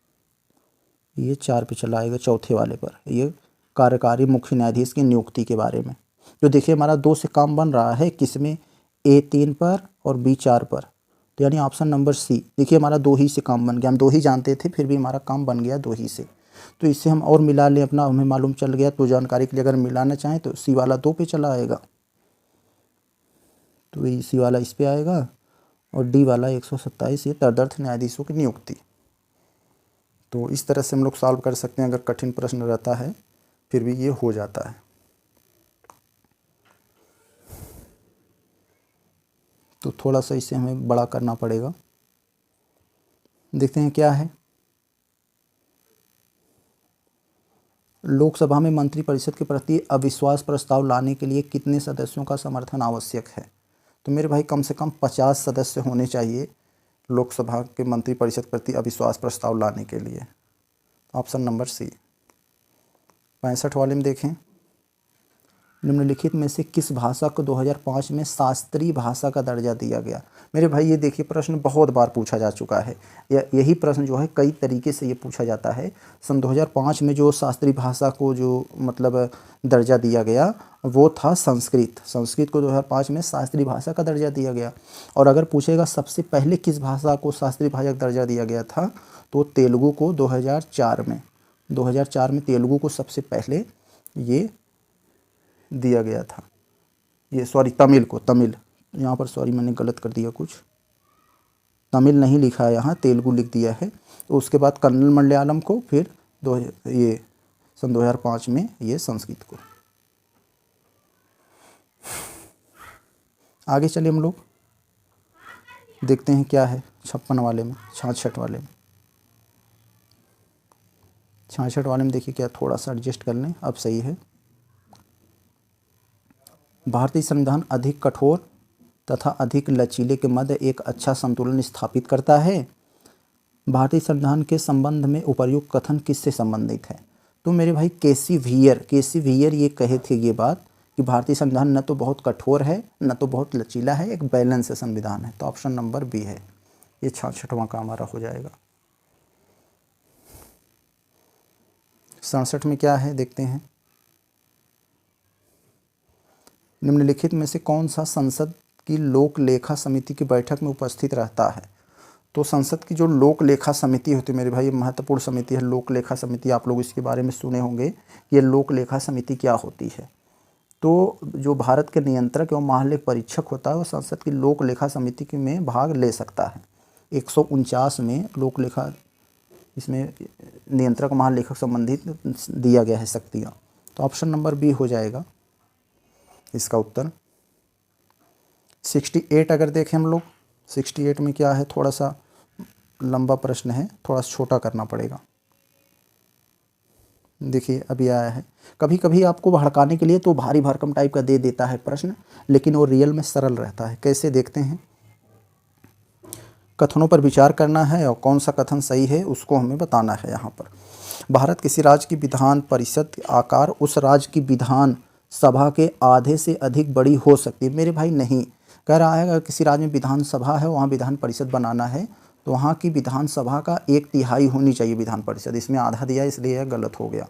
S1: ये 4 पे चला आएगा, चौथे वाले पर। ये कार्यकारी मुख्य न्यायाधीश की नियुक्ति के बारे में। तो देखिए हमारा 2 से काम बन रहा है, किसमें, A3 पर और B4 पर। तो यानी ऑप्शन नंबर सी। देखिए हमारा 2 ही से काम बन गया, हम 2 ही जानते थे फिर भी हमारा काम बन गया 2 ही से। तो इससे हम और मिला लें, अपना हमें मालूम चल गया। तो जानकारी के लिए अगर मिलाना चाहें तो सी वाला 2 पे चला आएगा, तो सी वाला इस पे आएगा। और डी वाला 127 ये तदर्थ न्यायाधीशों की नियुक्ति। तो इस तरह से हम लोग सॉल्व कर सकते हैं। अगर कठिन प्रश्न रहता है फिर भी ये हो जाता है। तो थोड़ा सा इसे हमें बड़ा करना पड़ेगा। देखते हैं क्या है। लोकसभा में मंत्रिपरिषद के प्रति अविश्वास प्रस्ताव लाने के लिए कितने सदस्यों का समर्थन आवश्यक है। तो मेरे भाई कम से कम 50 सदस्य होने चाहिए लोकसभा के मंत्रिपरिषद के प्रति अविश्वास प्रस्ताव लाने के लिए। Option number C. 65 वाले में देखें, निम्नलिखित में से किस भाषा को 2005 में शास्त्रीय भाषा का दर्जा दिया गया। मेरे भाई ये देखिए प्रश्न बहुत बार पूछा जा चुका है। यही प्रश्न जो है कई तरीके से ये पूछा जाता है। सन 2005 में जो शास्त्रीय भाषा को जो मतलब दर्जा दिया गया वो था संस्कृत। संस्कृत को 2005 में शास्त्रीय भाषा का दर्जा दिया गया। और अगर पूछेगा सबसे पहले किस भाषा को शास्त्रीय भाषा का दर्जा दिया गया था, तो तेलुगु को 2004 में तेलुगु को सबसे पहले ये दिया गया था। ये सॉरी तमिल को, तमिल यहाँ पर सॉरी मैंने गलत कर दिया, कुछ तमिल नहीं लिखा है यहाँ, तेलुगु लिख दिया है। तो उसके बाद कन्नड़ मलयालम को, फिर ये सन 2005 में ये संस्कृत को। आगे चलिए हम लोग देखते हैं क्या है 56 वाले में, 66 वाले में। 66 वाले में देखिए क्या, थोड़ा सा एडजस्ट कर लें, अब सही है। भारतीय संविधान अधिक कठोर तथा अधिक लचीले के मध्य एक अच्छा संतुलन स्थापित करता है। भारतीय संविधान के संबंध में उपर्युक्त कथन किससे संबंधित है। तो मेरे भाई केसी वियर ये कहे थे ये बात कि भारतीय संविधान न तो बहुत कठोर है न तो बहुत लचीला है, एक बैलेंस संविधान है। तो ऑप्शन नंबर बी है, ये 66वां का हमारा हो जाएगा। 67 में क्या है देखते हैं, निम्नलिखित में से कौन सा संसद की लोक लेखा समिति की बैठक में उपस्थित रहता है। तो संसद की जो लोक लेखा समिति होती है मेरे भाई, ये महत्वपूर्ण समिति है लोक लेखा समिति। आप लोग इसके बारे में सुने होंगे, ये लोक लेखा समिति क्या होती है। तो जो भारत के नियंत्रक एवं महालेख परीक्षक होता है वो संसद की लोक लेखा समिति में भाग ले सकता है। 149 में लोक लेखा इसमें नियंत्रक महालेखक संबंधित दिया गया है शक्तियाँ। तो ऑप्शन नंबर बी हो जाएगा इसका उत्तर। 68 अगर देखें हम लोग, 68 में क्या है, थोड़ा सा लंबा प्रश्न है, थोड़ा सा छोटा करना पड़ेगा। देखिए अभी आया है, कभी कभी आपको भड़काने के लिए तो भारी भरकम टाइप का दे देता है प्रश्न, लेकिन वो रियल में सरल रहता है। कैसे देखते हैं, कथनों पर विचार करना है और कौन सा कथन सही है उसको हमें बताना है। यहाँ पर भारत किसी राज्य की विधान परिषद आकार उस राज्य की विधान सभा के आधे से अधिक बड़ी हो सकती है। मेरे भाई नहीं, कह रहा है अगर किसी राज्य में विधानसभा है वहाँ विधान परिषद बनाना है तो वहाँ की विधानसभा का 1/3 होनी चाहिए विधान परिषद। इसमें आधा दिया इसलिए यह गलत हो गया।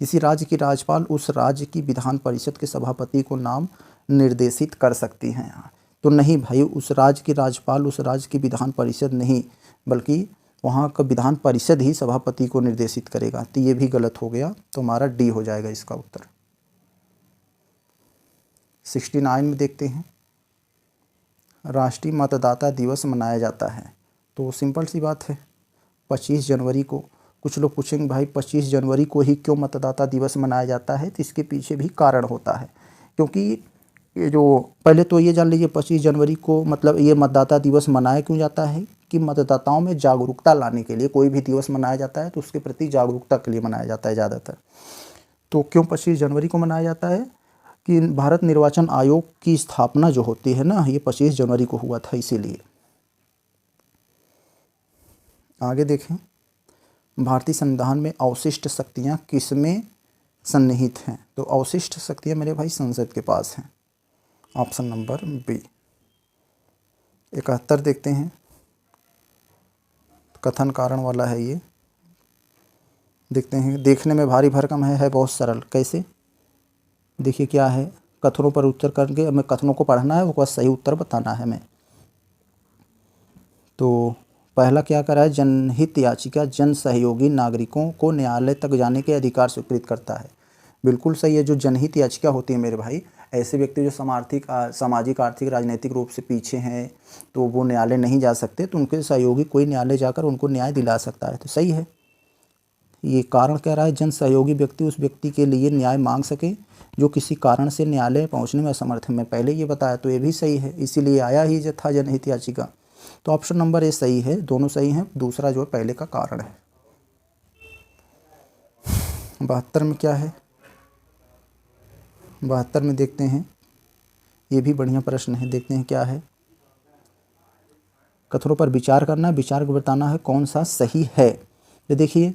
S1: किसी राज्य की राज्यपाल उस राज्य की विधान परिषद के सभापति को नाम निर्देशित कर सकती हैं। तो नहीं भाई, उस राज्य की राज्यपाल उस राज्य की विधान परिषद नहीं, बल्कि वहाँ का विधान परिषद ही सभापति को निर्देशित करेगा। तो ये भी गलत हो गया, तो हमारा डी हो जाएगा इसका उत्तर। 69 में देखते हैं, राष्ट्रीय मतदाता दिवस मनाया जाता है। तो सिंपल सी बात है, 25 जनवरी को कुछ लोग पूछेंगे भाई 25 जनवरी को ही क्यों मतदाता दिवस मनाया जाता है, तो इसके पीछे भी कारण होता है। क्योंकि ये जो पहले तो ये जान लीजिए 25 जनवरी को मतलब ये मतदाता दिवस मनाया क्यों जाता है कि मतदाताओं में जागरूकता लाने के लिए कोई भी दिवस मनाया जाता है तो उसके प्रति जागरूकता के लिए मनाया जाता है ज़्यादातर। तो क्यों 25 जनवरी को मनाया जाता है कि भारत निर्वाचन आयोग की स्थापना जो होती है ना, ये 25 जनवरी को हुआ था, इसीलिए। आगे देखें, भारतीय संविधान में अवशिष्ट शक्तियाँ किसमें सन्निहित हैं? तो अवशिष्ट शक्तियाँ मेरे भाई संसद के पास हैं। Option number B. 71 देखते हैं, कथन कारण वाला है ये। देखते हैं, देखने में भारी भरकम है बहुत सरल। कैसे? देखिए क्या है, कथनों पर उत्तर करके हमें कथनों को पढ़ना है, वो बस सही उत्तर बताना है हमें। तो पहला क्या करा है, जनहित याचिका जन सहयोगी नागरिकों को न्यायालय तक जाने के अधिकार स्वीकृत करता है। बिल्कुल सही है। जो जनहित याचिका होती है मेरे भाई, ऐसे व्यक्ति जो सामाजिक आर्थिक राजनीतिक रूप से पीछे हैं तो वो न्यायालय नहीं जा सकते, तो उनके सहयोगी कोई न्यायालय जाकर उनको न्याय दिला सकता है। तो सही है। ये कारण कह रहा है जन सहयोगी व्यक्ति उस व्यक्ति के लिए न्याय मांग सके जो किसी कारण से न्यायालय पहुंचने में असमर्थ है। मैं पहले ये बताया, तो ये भी सही है, इसीलिए आया ही जो था जनहित याचिका। तो ऑप्शन नंबर ए सही है, दोनों सही हैं। दूसरा जो है पहले का कारण है। 72 में क्या है, 72 में देखते हैं, ये भी बढ़िया प्रश्न है। देखते हैं क्या है, कथनों पर विचार करना है, विचार को बताना है कौन सा सही है। तो देखिए,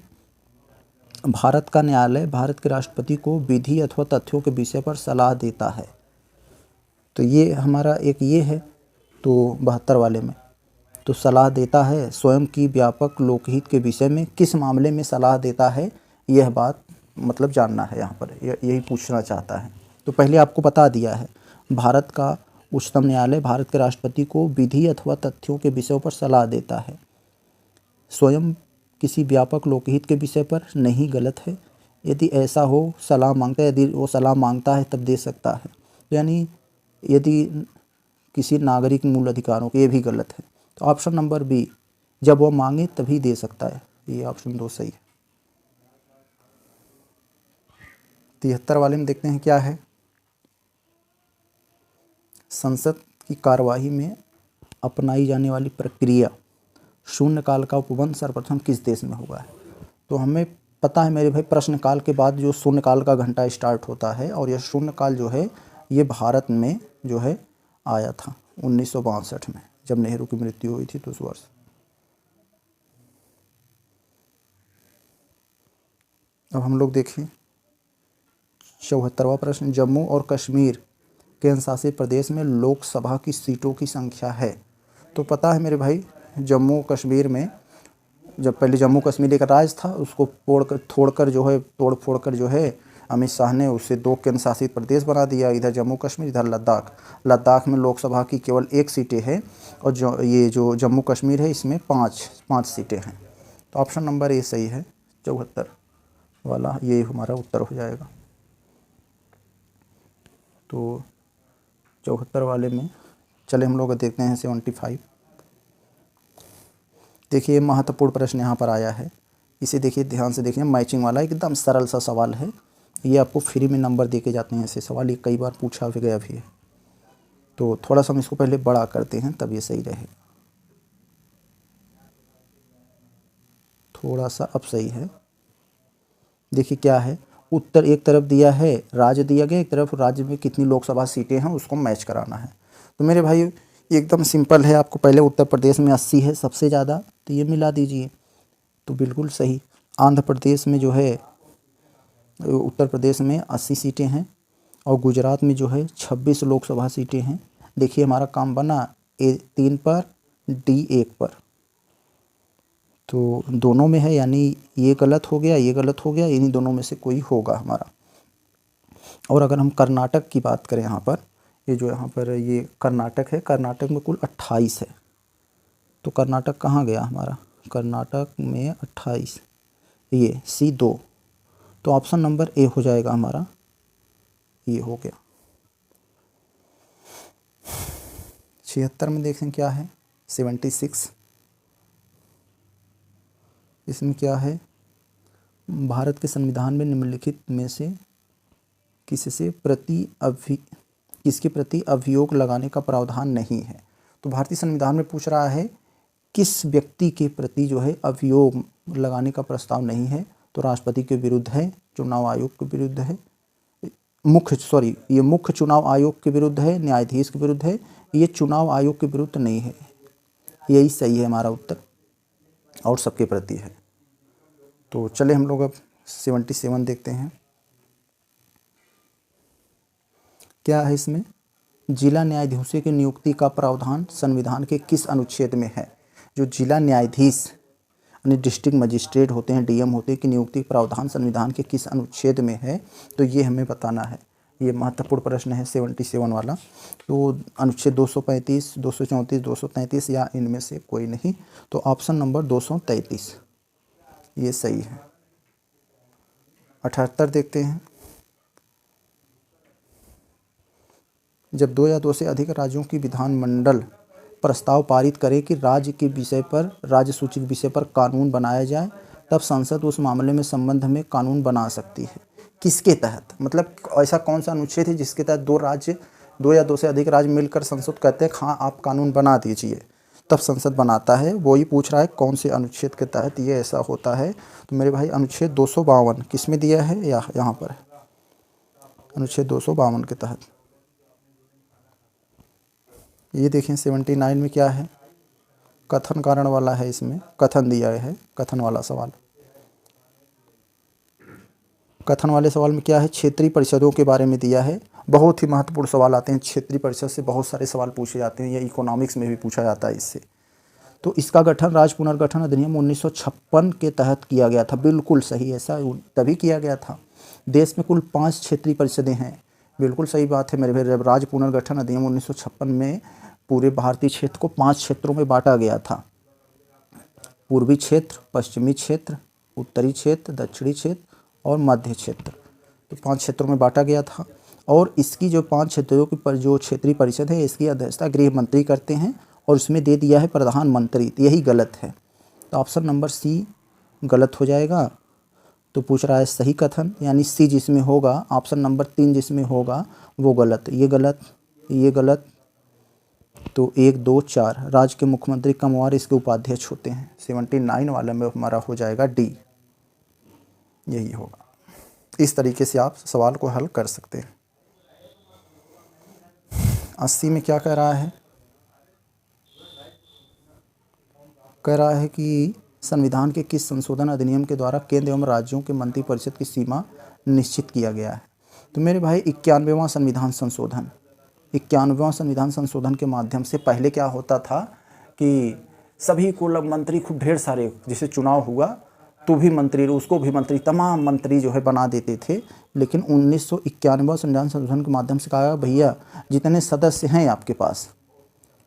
S1: भारत का न्यायालय भारत के राष्ट्रपति को विधि अथवा तथ्यों के विषय पर सलाह देता है। तो ये हमारा एक ये है। तो 72 वाले में तो सलाह देता है स्वयं की व्यापक लोकहित के विषय में, किस मामले में सलाह देता है, यह बात मतलब जानना है यहाँ पर, यही पूछना चाहता है। तो पहले आपको बता दिया है, भारत का उच्चतम न्यायालय भारत के राष्ट्रपति को विधि अथवा तथ्यों के विषयों पर सलाह देता है, स्वयं किसी व्यापक लोकहित के विषय पर नहीं, गलत है। यदि ऐसा हो सलाह मांगता है, यदि वो सलाह मांगता है तब दे सकता है, यानी यदि किसी नागरिक मूल अधिकारों के, ये भी गलत है। तो ऑप्शन नंबर बी, जब वो मांगे तभी दे सकता है, ये ऑप्शन 2 सही है। 73 वाले में देखते हैं क्या है, संसद की कार्यवाही में अपनाई जाने वाली प्रक्रिया शून्यकाल का उपबंध सर्वप्रथम किस देश में हुआ है? तो हमें पता है मेरे भाई, प्रश्नकाल के बाद जो शून्यकाल का घंटा स्टार्ट होता है, और यह शून्यकाल जो है ये भारत में जो है आया था 1962 में, जब नेहरू की मृत्यु हुई थी, तो उस वर्ष। अब हम लोग देखें 74वां प्रश्न, जम्मू और कश्मीर केंद्र शासित प्रदेश में लोकसभा की सीटों की संख्या है। तो पता है मेरे भाई, जम्मू कश्मीर में जब पहले जम्मू कश्मीर एक राज्य था, उसको तोड़ फोड़ कर जो है अमित शाह ने उसे 2 केंद्र शासित प्रदेश बना दिया, इधर जम्मू कश्मीर, इधर लद्दाख। लद्दाख में लोकसभा की केवल 1 सीटें हैं, और जो जम्मू कश्मीर है इसमें 5 सीटें हैं। तो ऑप्शन नंबर ए सही है, 74 वाला, ये हमारा उत्तर हो जाएगा। तो 74 वाले में चले हम लोग देखते हैं 75। देखिए महत्वपूर्ण प्रश्न यहाँ पर आया है, इसे देखिए ध्यान से देखिए, मैचिंग वाला एकदम सरल सा सवाल है। ये आपको फ्री में नंबर दे के जाते हैं ऐसे सवाल, ये कई बार पूछा भी गया भी है। तो थोड़ा सा हम इसको पहले बड़ा करते हैं तब ये सही रहे। थोड़ा सा अब सही है। देखिए क्या है, उत्तर एक तरफ दिया है, राज्य दिया गया, एक तरफ राज्य में कितनी लोकसभा सीटें हैं उसको मैच कराना है। तो मेरे भाई एकदम सिंपल है, आपको पहले उत्तर प्रदेश में 80 है सबसे ज़्यादा, तो ये मिला दीजिए, तो बिल्कुल सही। आंध्र प्रदेश में जो है, उत्तर प्रदेश में 80 सीटें हैं, और गुजरात में जो है 26 लोकसभा सीटें हैं। देखिए हमारा काम बना ए 3 पर, डी 1 पर, तो दोनों में है, यानी ये गलत हो गया, ये गलत हो गया, इन्हीं दोनों में से कोई होगा हमारा। और अगर हम कर्नाटक की बात करें, यहाँ पर ये जो यहाँ पर ये कर्नाटक है, कर्नाटक में कुल 28 है। तो कर्नाटक कहाँ गया हमारा, कर्नाटक में 28, ये C2। तो ऑप्शन नंबर ए हो जाएगा हमारा, ये हो गया। 76 में देखें क्या है, 76, इसमें क्या है, भारत के संविधान में निम्नलिखित में से किसके प्रति अभियोग लगाने का प्रावधान नहीं है। तो भारतीय संविधान में पूछ रहा है किस व्यक्ति के प्रति जो है अभियोग लगाने का प्रस्ताव नहीं है। तो राष्ट्रपति के विरुद्ध है, चुनाव आयोग के विरुद्ध है, ये मुख्य चुनाव आयोग के विरुद्ध है, न्यायाधीश के विरुद्ध है, ये चुनाव आयोग के विरुद्ध नहीं है। यही सही है हमारा उत्तर और सबके प्रति है। तो चले हम लोग अब 77 देखते हैं क्या है इसमें। जिला न्यायाधीशों की नियुक्ति का प्रावधान संविधान के किस अनुच्छेद में है। जो जिला न्यायाधीश यानी डिस्ट्रिक्ट मजिस्ट्रेट होते हैं, डीएम होते हैं, की नियुक्ति प्रावधान संविधान के किस अनुच्छेद में है, तो ये हमें बताना है। ये महत्वपूर्ण प्रश्न है 77 वाला। तो अनुच्छेद 235, 234, 233 या इनमें से कोई नहीं। तो ऑप्शन नंबर 233 ये सही है। 78 देखते हैं। जब 2 या 2 से अधिक राज्यों की विधानमंडल प्रस्ताव पारित करे कि राज्य के विषय पर, राज्य सूची के विषय पर कानून बनाया जाए, तब संसद उस मामले में संबंध में कानून बना सकती है। किसके तहत, मतलब ऐसा कौन सा अनुच्छेद है जिसके तहत 2 या 2 से अधिक राज्य मिलकर संसद कहते हैं हाँ आप कानून बना दीजिए, तब संसद बनाता है। वो ही पूछ रहा है कौन से अनुच्छेद के तहत ये ऐसा होता है। तो मेरे भाई अनुच्छेद 252 किस में दिया है, या यहाँ पर अनुच्छेद 252 के तहत। ये देखें 79 में क्या है, कथन कारण वाला है, इसमें कथन दिया है, कथन वाला सवाल। कथन वाले सवाल में क्या है, क्षेत्रीय परिषदों के बारे में दिया है। बहुत ही महत्वपूर्ण सवाल आते हैं क्षेत्रीय परिषद से, बहुत सारे सवाल पूछे जाते हैं, या इकोनॉमिक्स में भी पूछा जाता है इससे। तो इसका गठन राज्य पुनर्गठन अधिनियम 1956 के तहत किया गया था। बिल्कुल सही, ऐसा तभी किया गया था। देश में कुल 5 क्षेत्रीय परिषदें हैं। बिल्कुल सही बात है मेरे भाई। राज्य पुनर्गठन अधिनियम 1956 में पूरे भारतीय क्षेत्र को 5 क्षेत्रों में बांटा गया था। पूर्वी क्षेत्र, पश्चिमी क्षेत्र, उत्तरी क्षेत्र, दक्षिणी क्षेत्र और मध्य क्षेत्र। तो 5 क्षेत्रों में बांटा गया था। और इसकी जो 5 क्षेत्रों की पर जो क्षेत्रीय परिषद है, इसकी अध्यक्षता गृह मंत्री करते हैं और उसमें दे दिया है प्रधानमंत्री। तो यही गलत है। तो ऑप्शन नंबर सी गलत हो जाएगा। तो पूछ रहा है सही कथन, यानी सी जिसमें होगा, ऑप्शन नंबर 3 जिसमें होगा वो गलत। ये गलत, ये गलत। तो 1, 2, 4 राज्य के मुख्यमंत्री कमवार इसके उपाध्यक्ष होते हैं। 79 वाले में हमारा हो जाएगा डी, यही होगा। इस तरीके से आप सवाल को हल कर सकते हैं। 80 में क्या कह रहा है, कह रहा है कि संविधान के किस संशोधन अधिनियम के द्वारा केंद्र एवं राज्यों के मंत्रिपरिषद की सीमा निश्चित किया गया है। तो मेरे भाई 91वां संविधान संशोधन, 91वां संविधान संशोधन के माध्यम से पहले क्या होता था कि सभी को मंत्री खूब ढेर सारे, जैसे चुनाव हुआ तो भी मंत्री, उसको भी मंत्री, तमाम मंत्री जो है बना देते थे। लेकिन 1991वां संविधान संशोधन के माध्यम से कहा भैया जितने सदस्य हैं आपके पास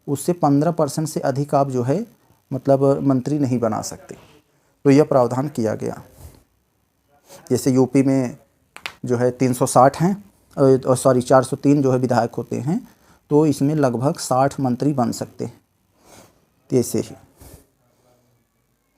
S1: उससे 15% से अधिक आप जो है मतलब मंत्री नहीं बना सकते। तो यह प्रावधान किया गया। जैसे यूपी में जो है 360 हैं, 403 जो है विधायक होते हैं, तो इसमें लगभग 60 मंत्री बन सकते हैं। ऐसे ही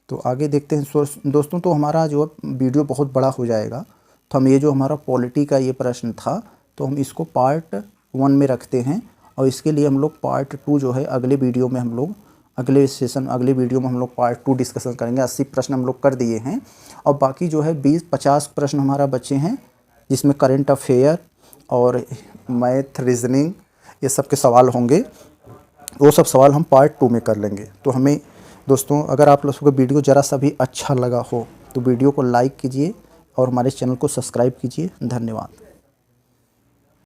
S1: तो आगे देखते हैं दोस्तों। तो हमारा जो वीडियो बहुत बड़ा हो जाएगा, तो हम ये जो हमारा पॉलिटी का ये प्रश्न था, तो हम इसको पार्ट 1 में रखते हैं। और इसके लिए हम लोग पार्ट 2 जो है अगले वीडियो में हम लोग अगले वीडियो में हम लोग पार्ट 2 डिस्कशन करेंगे। 80 प्रश्न हम लोग कर दिए हैं और बाकी जो है 20-50 प्रश्न हमारा बचे हैं, जिसमें करंट अफेयर और मैथ, रीजनिंग ये सब के सवाल होंगे। वो सब सवाल हम पार्ट 2 में कर लेंगे। तो हमें दोस्तों, अगर आप लोगों को वीडियो ज़रा सा भी अच्छा लगा हो तो वीडियो को लाइक कीजिए और हमारे चैनल को सब्सक्राइब कीजिए। धन्यवाद।